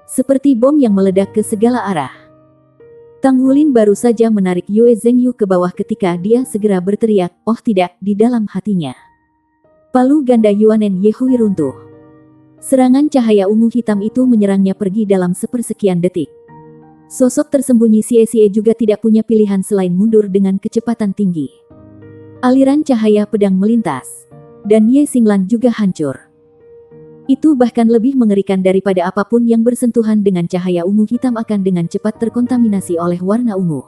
Seperti bom yang meledak ke segala arah. Tang Wulin baru saja menarik Yue Zhengyu ke bawah ketika dia segera berteriak, "Oh tidak," di dalam hatinya. Palu ganda Yuanen Yehui runtuh. Serangan cahaya ungu hitam itu menyerangnya pergi dalam sepersekian detik. Sosok tersembunyi Xie juga tidak punya pilihan selain mundur dengan kecepatan tinggi. Aliran cahaya pedang melintas. Dan Ye Xinglan juga hancur. Itu bahkan lebih mengerikan daripada apapun yang bersentuhan dengan cahaya ungu hitam akan dengan cepat terkontaminasi oleh warna ungu.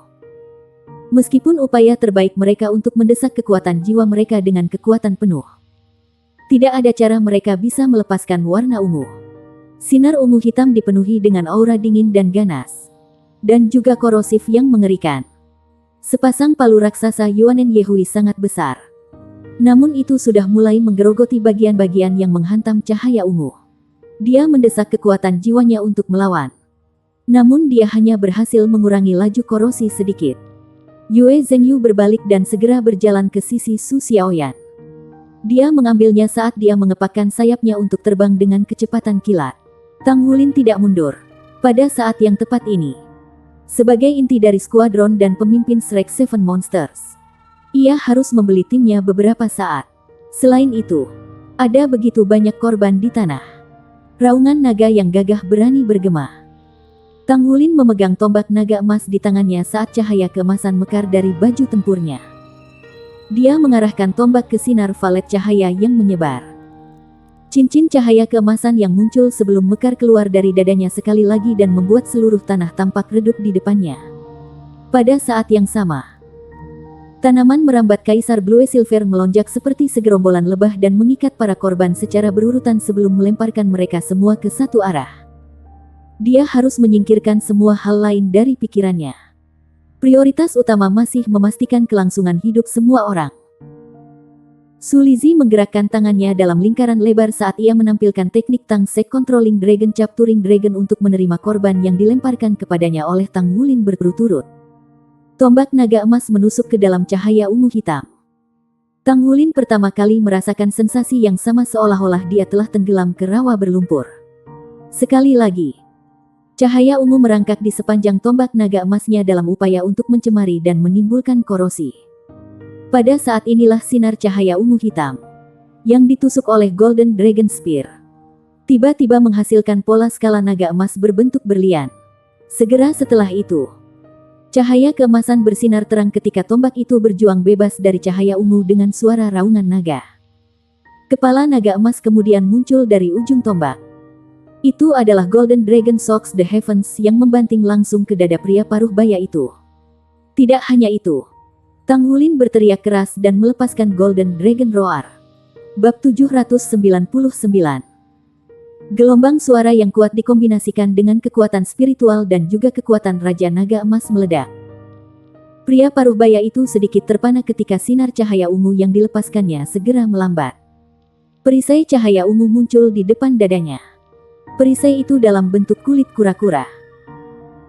Meskipun upaya terbaik mereka untuk mendesak kekuatan jiwa mereka dengan kekuatan penuh, tidak ada cara mereka bisa melepaskan warna ungu. Sinar ungu hitam dipenuhi dengan aura dingin dan ganas. Dan juga korosif yang mengerikan. Sepasang palu raksasa Yuanen Yehui sangat besar. Namun itu sudah mulai menggerogoti bagian-bagian yang menghantam cahaya ungu. Dia mendesak kekuatan jiwanya untuk melawan. Namun dia hanya berhasil mengurangi laju korosi sedikit. Yue Zhengyu berbalik dan segera berjalan ke sisi Su Xiaoyan. Dia mengambilnya saat dia mengepakkan sayapnya untuk terbang dengan kecepatan kilat. Tang Wulin tidak mundur. Pada saat yang tepat ini, sebagai inti dari skuadron dan pemimpin Shrek Seven Monsters, ia harus membeli timnya beberapa saat. Selain itu, ada begitu banyak korban di tanah. Raungan naga yang gagah berani bergema. Tang Wulin memegang tombak naga emas di tangannya saat cahaya keemasan mekar dari baju tempurnya. Dia mengarahkan tombak ke sinar valet cahaya yang menyebar. Cincin cahaya keemasan yang muncul sebelum mekar keluar dari dadanya sekali lagi dan membuat seluruh tanah tampak redup di depannya. Pada saat yang sama, tanaman merambat Kaisar Blue Silver melonjak seperti segerombolan lebah dan mengikat para korban secara berurutan sebelum melemparkan mereka semua ke satu arah. Dia harus menyingkirkan semua hal lain dari pikirannya. Prioritas utama masih memastikan kelangsungan hidup semua orang. Su Lizhi menggerakkan tangannya dalam lingkaran lebar saat ia menampilkan teknik Tang Sek Controlling Dragon Capturing Dragon untuk menerima korban yang dilemparkan kepadanya oleh Tang Wulin berturut-turut. Tombak naga emas menusuk ke dalam cahaya ungu hitam. Tang Wulin pertama kali merasakan sensasi yang sama seolah-olah dia telah tenggelam ke rawa berlumpur. Sekali lagi, cahaya ungu merangkak di sepanjang tombak naga emasnya dalam upaya untuk mencemari dan menimbulkan korosi. Pada saat inilah sinar cahaya ungu hitam yang ditusuk oleh Golden Dragon Spear tiba-tiba menghasilkan pola skala naga emas berbentuk berlian. Segera setelah itu, cahaya keemasan bersinar terang ketika tombak itu berjuang bebas dari cahaya ungu dengan suara raungan naga. Kepala naga emas kemudian muncul dari ujung tombak. Itu adalah Golden Dragon Shocks the Heavens yang membanting langsung ke dada pria paruh baya itu. Tidak hanya itu, Tang Wulin berteriak keras dan melepaskan Golden Dragon Roar. Bab 799. Gelombang suara yang kuat dikombinasikan dengan kekuatan spiritual dan juga kekuatan Raja Naga Emas meledak. Pria paruh baya itu sedikit terpana ketika sinar cahaya ungu yang dilepaskannya segera melambat. Perisai cahaya ungu muncul di depan dadanya. Perisai itu dalam bentuk kulit kura-kura.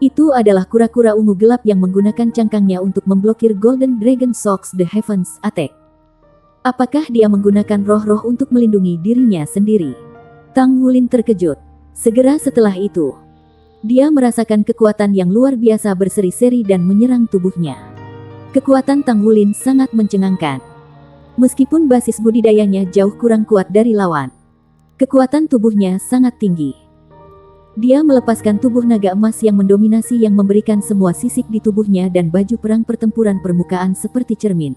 Itu adalah kura-kura ungu gelap yang menggunakan cangkangnya untuk memblokir Golden Dragon Shocks the Heavens attack. Apakah dia menggunakan roh-roh untuk melindungi dirinya sendiri? Tang Wulin terkejut. Segera setelah itu, dia merasakan kekuatan yang luar biasa berseri-seri dan menyerang tubuhnya. Kekuatan Tang Wulin sangat mencengangkan. Meskipun basis budidayanya jauh kurang kuat dari lawan, kekuatan tubuhnya sangat tinggi. Dia melepaskan tubuh naga emas yang mendominasi yang memberikan semua sisik di tubuhnya dan baju perang pertempuran permukaan seperti cermin.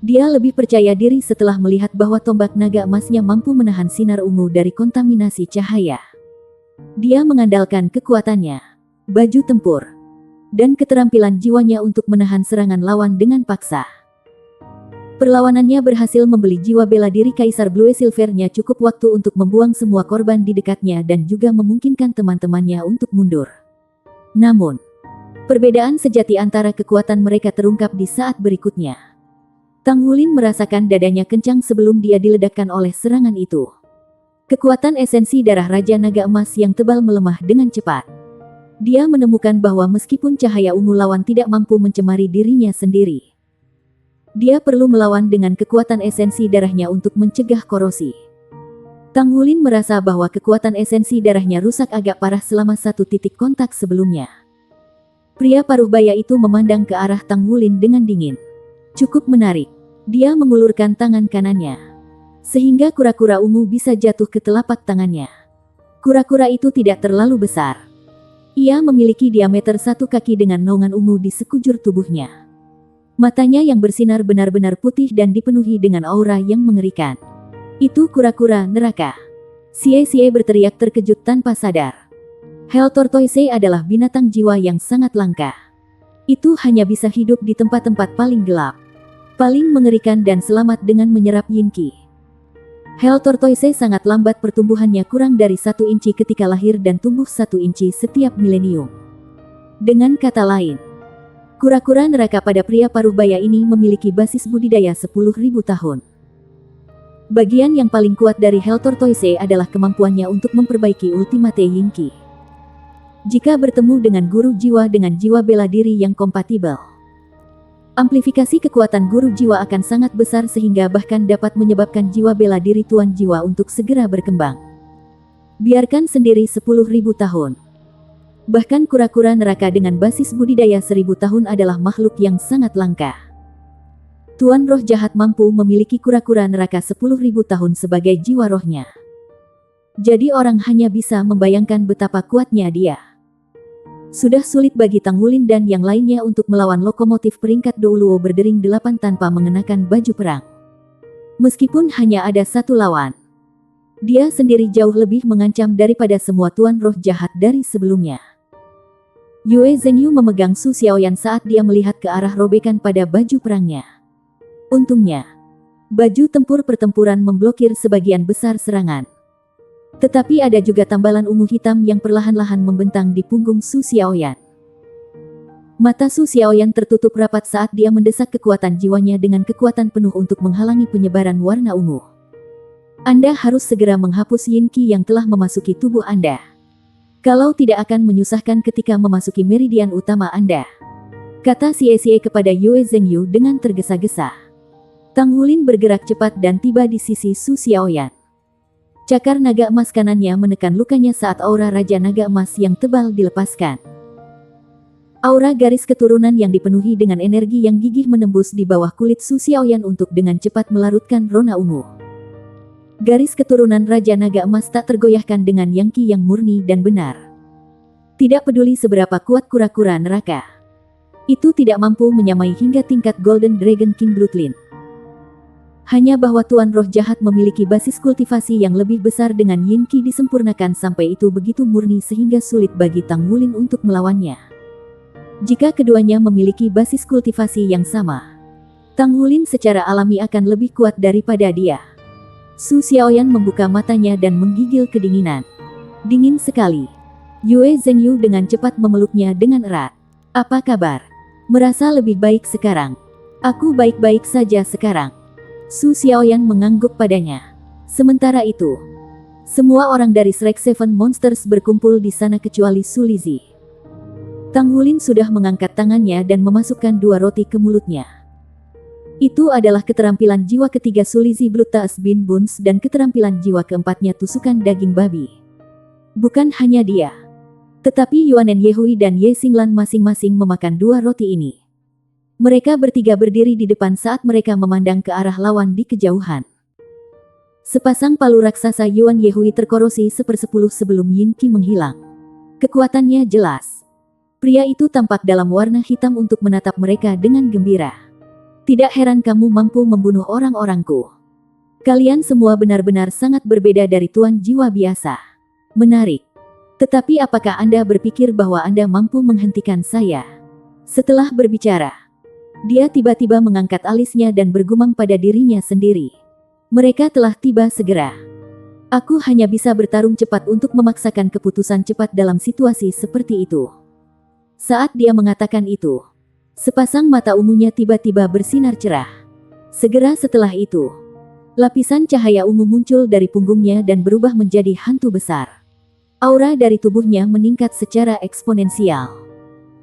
Dia lebih percaya diri setelah melihat bahwa tombak naga emasnya mampu menahan sinar ungu dari kontaminasi cahaya. Dia mengandalkan kekuatannya, baju tempur, dan keterampilan jiwanya untuk menahan serangan lawan dengan paksa. Perlawanannya berhasil membeli jiwa bela diri Kaisar Blue Silvernya cukup waktu untuk membuang semua korban di dekatnya dan juga memungkinkan teman-temannya untuk mundur. Namun, perbedaan sejati antara kekuatan mereka terungkap di saat berikutnya. Tang Wulin merasakan dadanya kencang sebelum dia diledakkan oleh serangan itu. Kekuatan esensi darah Raja Naga Emas yang tebal melemah dengan cepat. Dia menemukan bahwa meskipun cahaya ungu lawan tidak mampu mencemari dirinya sendiri, dia perlu melawan dengan kekuatan esensi darahnya untuk mencegah korosi. Tang Wulin merasa bahwa kekuatan esensi darahnya rusak agak parah selama satu titik kontak sebelumnya. Pria paruh baya itu memandang ke arah Tang Wulin dengan dingin. Cukup menarik. Dia mengulurkan tangan kanannya, sehingga kura-kura ungu bisa jatuh ke telapak tangannya. Kura-kura itu tidak terlalu besar. Ia memiliki diameter 1 kaki dengan naungan ungu di sekujur tubuhnya. Matanya yang bersinar benar-benar putih dan dipenuhi dengan aura yang mengerikan. Itu kura-kura neraka. Xie berteriak terkejut tanpa sadar. Hell Tortoise adalah binatang jiwa yang sangat langka. Itu hanya bisa hidup di tempat-tempat paling gelap, paling mengerikan dan selamat dengan menyerap yin qi. Hell Tortoise sangat lambat pertumbuhannya, kurang dari 1 inci ketika lahir dan tumbuh 1 inci setiap milenium. Dengan kata lain, kura-kura neraka pada pria paruh baya ini memiliki basis budidaya 10.000 tahun. Bagian yang paling kuat dari Hell Tortoise adalah kemampuannya untuk memperbaiki ultimate yin qi. Jika bertemu dengan guru jiwa dengan jiwa bela diri yang kompatibel, amplifikasi kekuatan guru jiwa akan sangat besar sehingga bahkan dapat menyebabkan jiwa bela diri tuan jiwa untuk segera berkembang. Biarkan sendiri 10.000 tahun. Bahkan kura-kura neraka dengan basis budidaya 1.000 tahun adalah makhluk yang sangat langka. Tuan roh jahat mampu memiliki kura-kura neraka 10.000 tahun sebagai jiwa rohnya. Jadi orang hanya bisa membayangkan betapa kuatnya dia. Sudah sulit bagi Tang Wulin dan yang lainnya untuk melawan lokomotif peringkat Douluo berdering 8 tanpa mengenakan baju perang. Meskipun hanya ada satu lawan, dia sendiri jauh lebih mengancam daripada semua tuan roh jahat dari sebelumnya. Yue Zhengyu memegang Su Xiaoyan saat dia melihat ke arah robekan pada baju perangnya. Untungnya, baju tempur pertempuran memblokir sebagian besar serangan. Tetapi ada juga tambalan ungu hitam yang perlahan-lahan membentang di punggung Su Xiaoyan. Mata Su Xiaoyan tertutup rapat saat dia mendesak kekuatan jiwanya dengan kekuatan penuh untuk menghalangi penyebaran warna ungu. Anda harus segera menghapus yin qi yang telah memasuki tubuh Anda. Kalau tidak akan menyusahkan ketika memasuki meridian utama Anda, kata Xie kepada Yue Zhengyu dengan tergesa-gesa. Tang Wulin bergerak cepat dan tiba di sisi Su Xiaoyan. Cakar naga emas kanannya menekan lukanya saat aura Raja Naga Emas yang tebal dilepaskan. Aura garis keturunan yang dipenuhi dengan energi yang gigih menembus di bawah kulit Su Xiaoyan untuk dengan cepat melarutkan rona ungu. Garis keturunan Raja Naga Emas tak tergoyahkan dengan yang qi yang murni dan benar. Tidak peduli seberapa kuat kura-kura neraka, itu tidak mampu menyamai hingga tingkat Golden Dragon King Bloodline. Hanya bahwa tuan roh jahat memiliki basis kultivasi yang lebih besar dengan yin qi disempurnakan sampai itu begitu murni sehingga sulit bagi Tang Wulin untuk melawannya. Jika keduanya memiliki basis kultivasi yang sama, Tang Wulin secara alami akan lebih kuat daripada dia. Su Xiaoyan membuka matanya dan menggigil kedinginan. Dingin sekali. Yue Zhengyu dengan cepat memeluknya dengan erat. Apa kabar? Merasa lebih baik sekarang? Aku baik-baik saja sekarang. Su Xiaoyan mengangguk padanya. Sementara itu, semua orang dari Shrek Seven Monsters berkumpul di sana kecuali Su Lizzie. Tang Wulin sudah mengangkat tangannya dan memasukkan 2 roti ke mulutnya. Itu adalah keterampilan jiwa ketiga Su Lizzie Blood Taas Bin Buns dan keterampilan jiwa keempatnya tusukan daging babi. Bukan hanya dia, tetapi Yuanen Yehui dan Ye Xinglan masing-masing memakan 2 roti ini. Mereka bertiga berdiri di depan saat mereka memandang ke arah lawan di kejauhan. Sepasang palu raksasa Yuan Yehui terkorosi 1/10 sebelum yin qi menghilang. Kekuatannya jelas. Pria itu tampak dalam warna hitam untuk menatap mereka dengan gembira. Tidak heran kamu mampu membunuh orang-orangku. Kalian semua benar-benar sangat berbeda dari tuan jiwa biasa. Menarik. Tetapi apakah Anda berpikir bahwa Anda mampu menghentikan saya? Setelah berbicara, dia tiba-tiba mengangkat alisnya dan bergumam pada dirinya sendiri. Mereka telah tiba segera. Aku hanya bisa bertarung cepat untuk memaksakan keputusan cepat dalam situasi seperti itu. Saat dia mengatakan itu, sepasang mata ungunya tiba-tiba bersinar cerah. Segera setelah itu, Lapisan cahaya ungu muncul dari punggungnya dan berubah menjadi hantu besar. Aura dari tubuhnya meningkat secara eksponensial.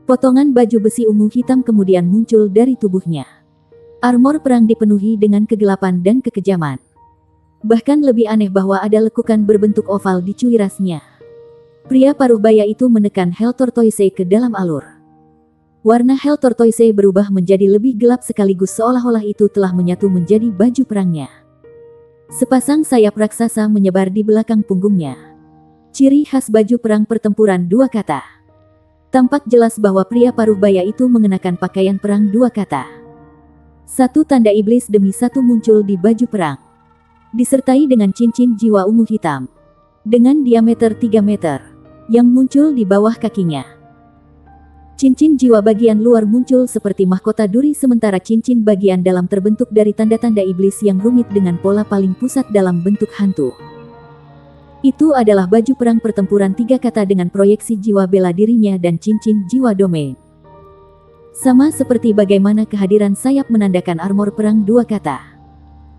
Potongan baju besi ungu hitam kemudian muncul dari tubuhnya. Armor perang dipenuhi dengan kegelapan dan kekejaman. Bahkan lebih aneh bahwa ada lekukan berbentuk oval di cuirasnya. Pria paruh baya itu menekan Hell Tortoise ke dalam alur. Warna Hell Tortoise berubah menjadi lebih gelap sekaligus seolah-olah itu telah menyatu menjadi baju perangnya. Sepasang sayap raksasa menyebar di belakang punggungnya. Ciri khas baju perang pertempuran dua kata. Tampak jelas bahwa pria paruh baya itu mengenakan pakaian perang dua kata. Satu tanda iblis demi satu muncul di baju perang. Disertai dengan cincin jiwa ungu hitam. Dengan diameter 3 meter. Yang muncul di bawah kakinya. Cincin jiwa bagian luar muncul seperti mahkota duri sementara cincin bagian dalam terbentuk dari tanda-tanda iblis yang rumit dengan pola paling pusat dalam bentuk hantu. Itu adalah baju perang pertempuran 3 kata dengan proyeksi jiwa bela dirinya dan cincin jiwa domain. Sama seperti bagaimana kehadiran sayap menandakan armor perang 2 kata.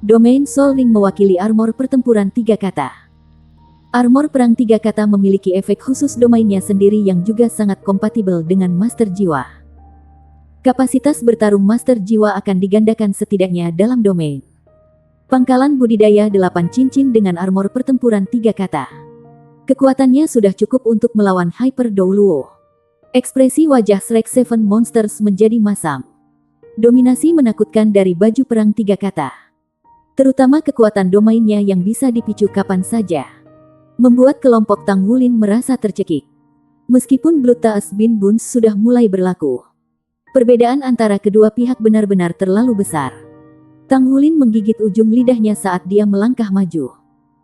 Domain Soul Ring mewakili armor pertempuran 3 kata. Armor perang 3 kata memiliki efek khusus domainnya sendiri yang juga sangat kompatibel dengan Master Jiwa. Kapasitas bertarung Master Jiwa akan digandakan setidaknya dalam domain. Pangkalan budidaya 8 cincin dengan armor pertempuran 3 kata. Kekuatannya sudah cukup untuk melawan Hyper Douluo. Ekspresi wajah Shrek Seven Monsters menjadi masam. Dominasi menakutkan dari baju perang 3 kata. Terutama kekuatan domainnya yang bisa dipicu kapan saja. Membuat kelompok Tang Wulin merasa tercekik. Meskipun Blood Taas Bin Buns sudah mulai berlaku. Perbedaan antara kedua pihak benar-benar terlalu besar. Tang Wulin menggigit ujung lidahnya saat dia melangkah maju.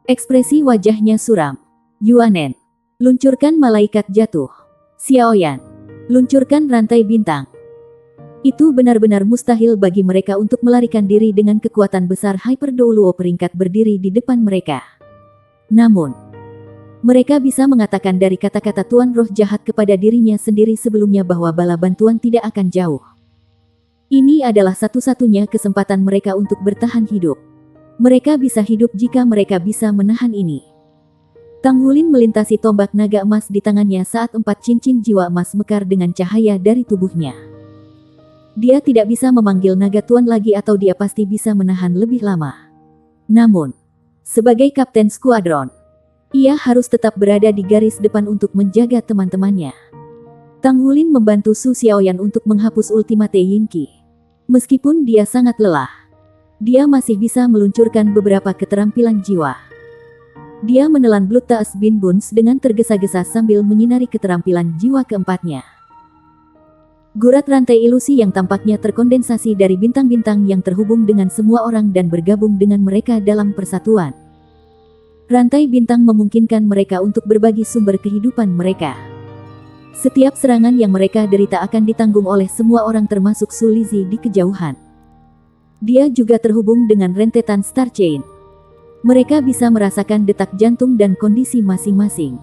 Ekspresi wajahnya suram. Yuanen. Luncurkan malaikat jatuh. Xiaoyan. Luncurkan rantai bintang. Itu benar-benar mustahil bagi mereka untuk melarikan diri dengan kekuatan besar Hyper Douluo peringkat berdiri di depan mereka. Namun, mereka bisa mengatakan dari kata-kata Tuan Roh Jahat kepada dirinya sendiri sebelumnya bahwa bala bantuan tidak akan jauh. Ini adalah satu-satunya kesempatan mereka untuk bertahan hidup. Mereka bisa hidup jika mereka bisa menahan ini. Tang Wulin melintasi tombak naga emas di tangannya saat 4 cincin jiwa emas mekar dengan cahaya dari tubuhnya. Dia tidak bisa memanggil naga tuan lagi atau dia pasti bisa menahan lebih lama. Namun, sebagai kapten skuadron, ia harus tetap berada di garis depan untuk menjaga teman-temannya. Tang Wulin membantu Su Xiaoyan untuk menghapus ultimate Yinqi. Meskipun dia sangat lelah, dia masih bisa meluncurkan beberapa keterampilan jiwa. Dia menelan Blood Taas Bin Buns dengan tergesa-gesa sambil menyinari keterampilan jiwa keempatnya. Gurat rantai ilusi yang tampaknya terkondensasi dari bintang-bintang yang terhubung dengan semua orang dan bergabung dengan mereka dalam persatuan. Rantai bintang memungkinkan mereka untuk berbagi sumber kehidupan mereka. Setiap serangan yang mereka derita akan ditanggung oleh semua orang termasuk Su Lizzie di kejauhan. Dia juga terhubung dengan rentetan Star Chain. Mereka bisa merasakan detak jantung dan kondisi masing-masing.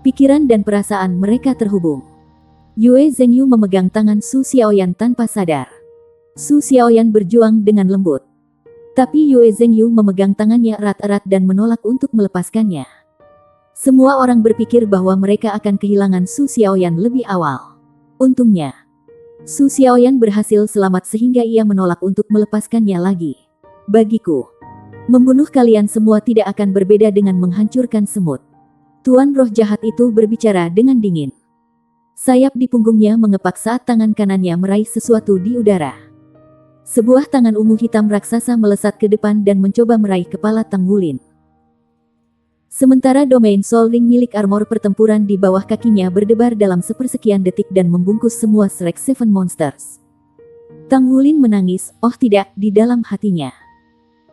Pikiran dan perasaan mereka terhubung. Yue Zhengyu memegang tangan Su Xiaoyan tanpa sadar. Su Xiaoyan berjuang dengan lembut. Tapi Yue Zhengyu memegang tangannya erat-erat dan menolak untuk melepaskannya. Semua orang berpikir bahwa mereka akan kehilangan Su Xiaoyan lebih awal. Untungnya, Su Xiaoyan berhasil selamat sehingga ia menolak untuk melepaskannya lagi. Bagiku, membunuh kalian semua tidak akan berbeda dengan menghancurkan semut. Tuan Roh Jahat itu berbicara dengan dingin. Sayap di punggungnya mengepak saat tangan kanannya meraih sesuatu di udara. Sebuah tangan ungu hitam raksasa melesat ke depan dan mencoba meraih kepala Tang Wulin. Sementara domain Soul Ring milik armor pertempuran di bawah kakinya berdebar dalam sepersekian detik dan membungkus semua Shrek Seven Monsters. Tang Wulin menangis, oh tidak, di dalam hatinya.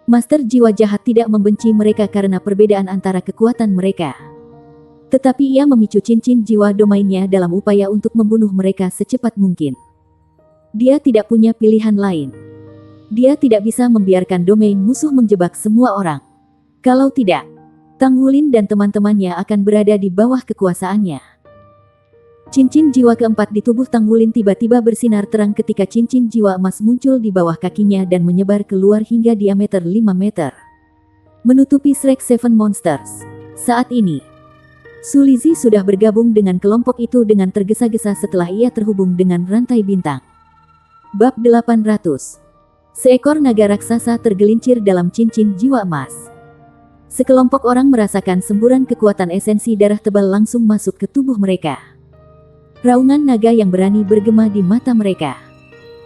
Master Jiwa Jahat tidak membenci mereka karena perbedaan antara kekuatan mereka. Tetapi ia memicu cincin jiwa domainnya dalam upaya untuk membunuh mereka secepat mungkin. Dia tidak punya pilihan lain. Dia tidak bisa membiarkan domain musuh menjebak semua orang. Kalau tidak, Tang Wulin dan teman-temannya akan berada di bawah kekuasaannya. Cincin jiwa keempat di tubuh Tang Wulin tiba-tiba bersinar terang ketika cincin jiwa emas muncul di bawah kakinya dan menyebar keluar hingga diameter 5 meter. menutupi Shrek Seven Monsters. Saat ini, Sulizi sudah bergabung dengan kelompok itu dengan tergesa-gesa setelah ia terhubung dengan rantai bintang. Bab 800. Seekor naga raksasa tergelincir dalam cincin jiwa emas. Sekelompok orang merasakan semburan kekuatan esensi darah tebal langsung masuk ke tubuh mereka. Raungan naga yang berani bergema di mata mereka.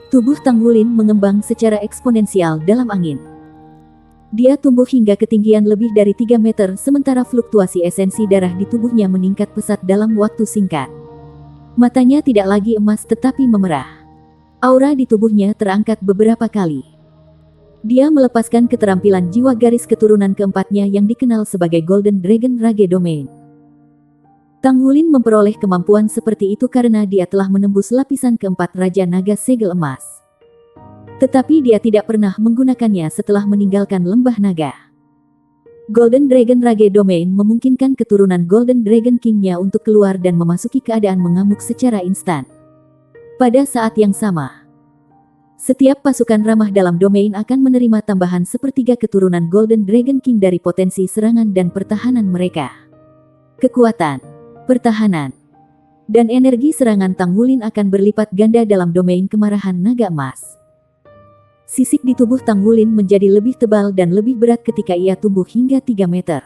Tubuh Tang Wulin mengembang secara eksponensial dalam angin. Dia tumbuh hingga ketinggian lebih dari 3 meter sementara fluktuasi esensi darah di tubuhnya meningkat pesat dalam waktu singkat. Matanya tidak lagi emas tetapi memerah. Aura di tubuhnya terangkat beberapa kali. Dia melepaskan keterampilan jiwa garis keturunan keempatnya yang dikenal sebagai Golden Dragon Rage Domain. Tang Wulin memperoleh kemampuan seperti itu karena dia telah menembus lapisan keempat Raja Naga Segel Emas. Tetapi dia tidak pernah menggunakannya setelah meninggalkan Lembah Naga. Golden Dragon Rage Domain memungkinkan keturunan Golden Dragon King-nya untuk keluar dan memasuki keadaan mengamuk secara instan. Pada saat yang sama, setiap pasukan ramah dalam domain akan menerima tambahan sepertiga keturunan Golden Dragon King dari potensi serangan dan pertahanan mereka. Kekuatan, pertahanan, dan energi serangan Tang Wulin akan berlipat ganda dalam domain kemarahan naga emas. Sisik di tubuh Tang Wulin menjadi lebih tebal dan lebih berat ketika ia tumbuh hingga 3 meter.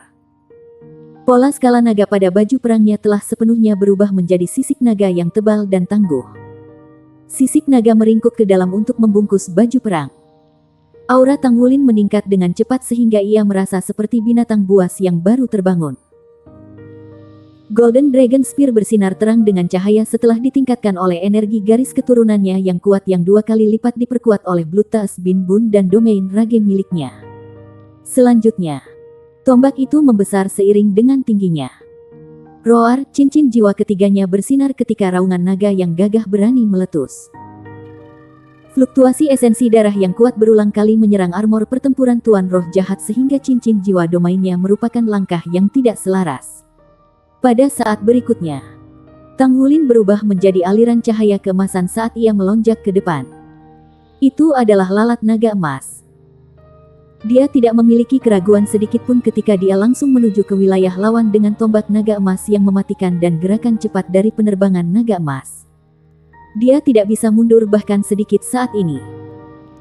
Pola skala naga pada baju perangnya telah sepenuhnya berubah menjadi sisik naga yang tebal dan tangguh. Sisik naga meringkuk ke dalam untuk membungkus baju perang. Aura Tang Wulin meningkat dengan cepat sehingga ia merasa seperti binatang buas yang baru terbangun. Golden Dragon Spear bersinar terang dengan cahaya setelah ditingkatkan oleh energi garis keturunannya yang kuat yang 2 kali lipat diperkuat oleh Blood Taas Bin Bun dan domain rage miliknya. Selanjutnya, tombak itu membesar seiring dengan tingginya. Roar, cincin jiwa ketiganya bersinar ketika raungan naga yang gagah berani meletus. Fluktuasi esensi darah yang kuat berulang kali menyerang armor pertempuran Tuan Roh Jahat sehingga cincin jiwa domainnya merupakan langkah yang tidak selaras. Pada saat berikutnya, Tang Wulin berubah menjadi aliran cahaya keemasan saat ia melonjak ke depan. Itu adalah lalat naga emas. Dia tidak memiliki keraguan sedikitpun ketika dia langsung menuju ke wilayah lawan dengan tombak naga emas yang mematikan dan gerakan cepat dari penerbangan naga emas. Dia tidak bisa mundur bahkan sedikit saat ini.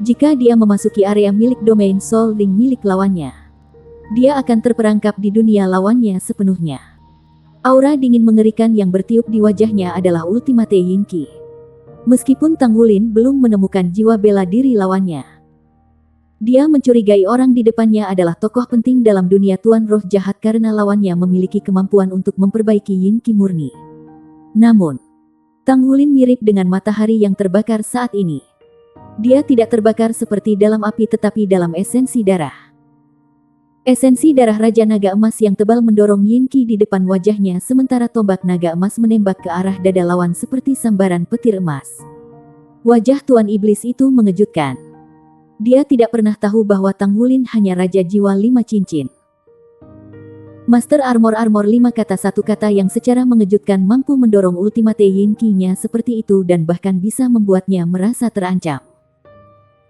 Jika dia memasuki area milik domain Soul Ring milik lawannya, dia akan terperangkap di dunia lawannya sepenuhnya. Aura dingin mengerikan yang bertiup di wajahnya adalah Ultimate Yin Qi. Meskipun Tang Wulin belum menemukan jiwa bela diri lawannya, dia mencurigai orang di depannya adalah tokoh penting dalam dunia Tuan Roh Jahat karena lawannya memiliki kemampuan untuk memperbaiki Yin Qi murni. Namun, Tang Wulin mirip dengan matahari yang terbakar saat ini. Dia tidak terbakar seperti dalam api tetapi dalam esensi darah. Esensi darah Raja Naga Emas yang tebal mendorong Yin Qi di depan wajahnya sementara tombak naga emas menembak ke arah dada lawan seperti sambaran petir emas. Wajah Tuan Iblis itu mengejutkan. Dia tidak pernah tahu bahwa Tang Wulin hanya Raja Jiwa 5 cincin. Master Armor 5 kata satu kata yang secara mengejutkan mampu mendorong Ultimate Yin Qi-nya seperti itu dan bahkan bisa membuatnya merasa terancam.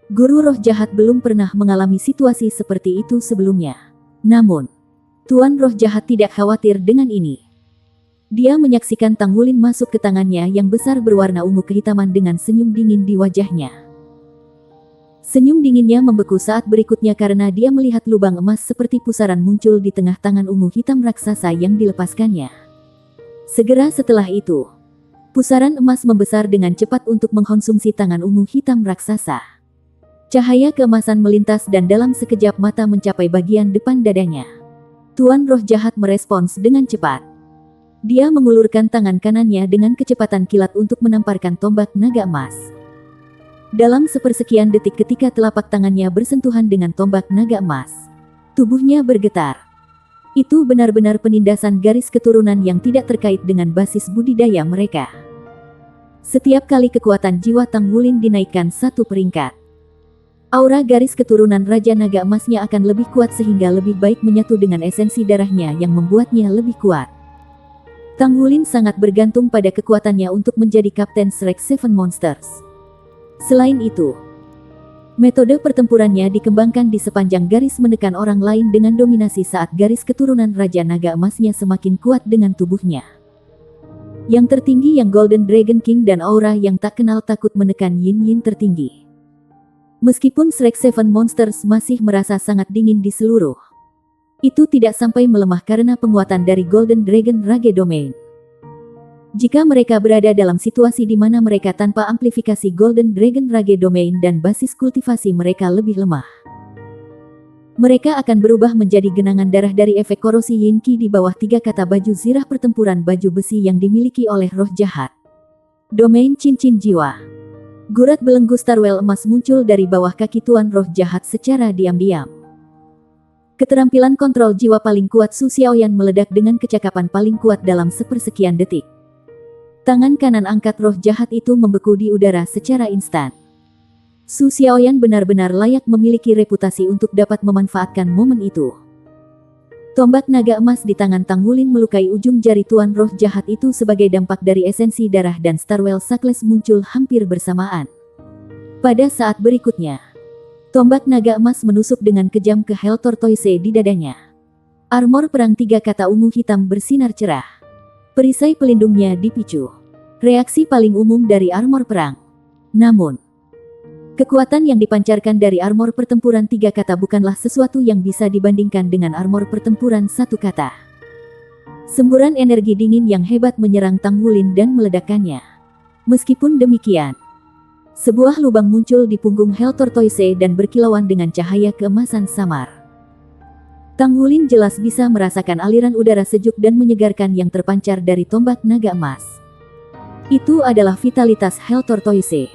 Guru roh jahat belum pernah mengalami situasi seperti itu sebelumnya. Namun, Tuan Roh Jahat tidak khawatir dengan ini. Dia menyaksikan Tang Wulin masuk ke tangannya yang besar berwarna ungu kehitaman dengan senyum dingin di wajahnya. Senyum dinginnya membeku saat berikutnya karena dia melihat lubang emas seperti pusaran muncul di tengah tangan ungu hitam raksasa yang dilepaskannya. Segera setelah itu, pusaran emas membesar dengan cepat untuk mengkonsumsi tangan ungu hitam raksasa. Cahaya keemasan melintas dan dalam sekejap mata mencapai bagian depan dadanya. Tuan Roh Jahat merespons dengan cepat. Dia mengulurkan tangan kanannya dengan kecepatan kilat untuk menamparkan tombak naga emas. Dalam sepersekian detik ketika telapak tangannya bersentuhan dengan tombak naga emas, tubuhnya bergetar. Itu benar-benar penindasan garis keturunan yang tidak terkait dengan basis budidaya mereka. Setiap kali kekuatan jiwa Tang Wulin dinaikkan 1 peringkat, aura garis keturunan Raja Naga Emasnya akan lebih kuat sehingga lebih baik menyatu dengan esensi darahnya yang membuatnya lebih kuat. Tang Wulin sangat bergantung pada kekuatannya untuk menjadi Kapten Shrek Seven Monsters. Selain itu, Metode pertempurannya dikembangkan di sepanjang garis menekan orang lain dengan dominasi saat garis keturunan Raja Naga Emasnya semakin kuat dengan tubuhnya. Yang tertinggi yang Golden Dragon King dan aura yang tak kenal takut menekan Yin Yin tertinggi. Meskipun Shrek Seven Monsters masih merasa sangat dingin di seluruh, itu tidak sampai melemah karena penguatan dari Golden Dragon Rage Domain. Jika mereka berada dalam situasi di mana mereka tanpa amplifikasi Golden Dragon Rage Domain dan basis kultivasi mereka lebih lemah, mereka akan berubah menjadi genangan darah dari efek korosi Yin Qi di bawah 3 kata baju zirah pertempuran baju besi yang dimiliki oleh roh jahat. Domain cincin jiwa. Gurat belenggu Starwell emas muncul dari bawah kaki tuan roh jahat secara diam-diam. Keterampilan kontrol jiwa paling kuat Su Xiaoyan meledak dengan kecakapan paling kuat dalam sepersekian detik. Tangan kanan angkat roh jahat itu membeku di udara secara instan. Su Xiaoyan benar-benar layak memiliki reputasi untuk dapat memanfaatkan momen itu. Tombak naga emas di tangan Tang Wulin melukai ujung jari tuan roh jahat itu sebagai dampak dari esensi darah dan Starwell Suckless muncul hampir bersamaan. Pada saat berikutnya, tombak naga emas menusuk dengan kejam ke Hell Tortoise di dadanya. Armor perang 3 kata ungu hitam bersinar cerah. Perisai pelindungnya dipicu. Reaksi paling umum dari armor perang. Namun, kekuatan yang dipancarkan dari armor pertempuran 3 kata bukanlah sesuatu yang bisa dibandingkan dengan armor pertempuran 1 kata. Semburan energi dingin yang hebat menyerang Tang Wulin dan meledakkannya. Meskipun demikian, sebuah lubang muncul di punggung Hell Tortoise dan berkilauan dengan cahaya keemasan samar. Tang Wulin jelas bisa merasakan aliran udara sejuk dan menyegarkan yang terpancar dari tombak naga emas. Itu adalah vitalitas Hell Tortoise.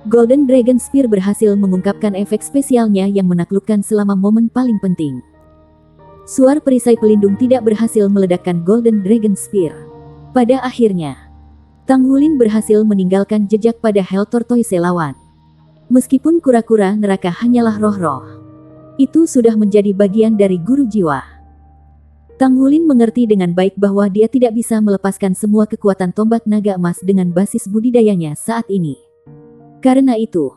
Golden Dragon Spear berhasil mengungkapkan efek spesialnya yang menaklukkan selama momen paling penting. Suar perisai pelindung tidak berhasil meledakkan Golden Dragon Spear. Pada akhirnya, Tang Wulin berhasil meninggalkan jejak pada Hell Tortoise lawan. Meskipun kura-kura neraka hanyalah roh-roh, itu sudah menjadi bagian dari guru jiwa. Tang Wulin mengerti dengan baik bahwa dia tidak bisa melepaskan semua kekuatan tombak naga emas dengan basis budidayanya saat ini. Karena itu,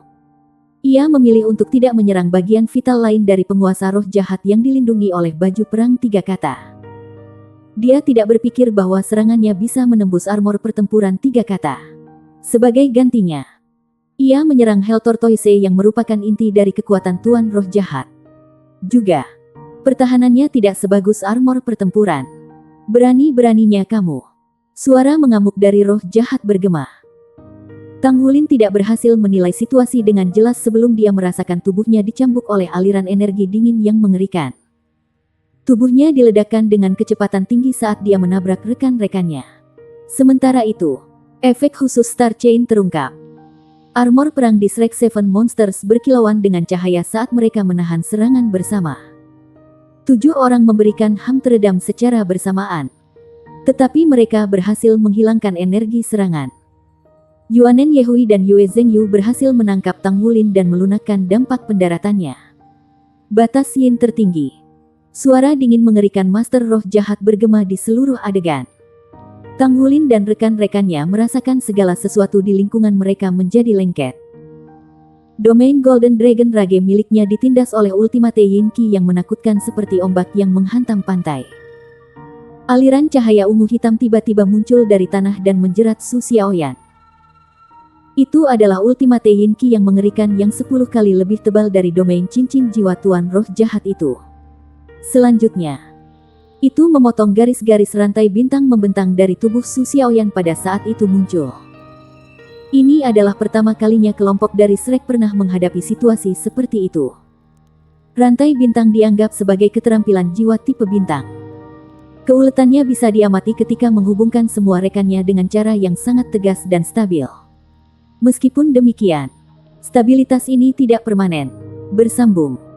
ia memilih untuk tidak menyerang bagian vital lain dari penguasa roh jahat yang dilindungi oleh baju perang 3 kata. Dia tidak berpikir bahwa serangannya bisa menembus armor pertempuran 3 kata. Sebagai gantinya, ia menyerang Hell Tortoise yang merupakan inti dari kekuatan tuan roh jahat. Juga, pertahanannya tidak sebagus armor pertempuran. Berani-beraninya kamu. Suara mengamuk dari roh jahat bergema. Tang Wulin tidak berhasil menilai situasi dengan jelas sebelum dia merasakan tubuhnya dicambuk oleh aliran energi dingin yang mengerikan. Tubuhnya diledakkan dengan kecepatan tinggi saat dia menabrak rekan-rekannya. Sementara itu, efek khusus Star Chain terungkap. Armor perang di Shrek Seven Monsters berkilauan dengan cahaya saat mereka menahan serangan bersama. 7 orang memberikan ham teredam secara bersamaan. Tetapi mereka berhasil menghilangkan energi serangan. Yuanen Yehui dan Yue Zhengyu berhasil menangkap Tang Wulin dan melunakkan dampak pendaratannya. Batas Yin tertinggi. Suara dingin mengerikan Master Roh Jahat bergema di seluruh adegan. Tang Wulin dan rekan-rekannya merasakan segala sesuatu di lingkungan mereka menjadi lengket. Domain Golden Dragon Rage miliknya ditindas oleh Ultimate Yin Qi yang menakutkan seperti ombak yang menghantam pantai. Aliran cahaya ungu hitam tiba-tiba muncul dari tanah dan menjerat Su Xiaoyan. Itu adalah Ultimate Yin Qi yang mengerikan yang 10 kali lebih tebal dari domain cincin jiwa tuan roh jahat itu. Selanjutnya, itu memotong garis-garis rantai bintang membentang dari tubuh Su Xiaoyan pada saat itu muncul. Ini adalah pertama kalinya kelompok dari Shrek pernah menghadapi situasi seperti itu. Rantai bintang dianggap sebagai keterampilan jiwa tipe bintang. Keuletannya bisa diamati ketika menghubungkan semua rekannya dengan cara yang sangat tegas dan stabil. Meskipun demikian, stabilitas ini tidak permanen. Bersambung.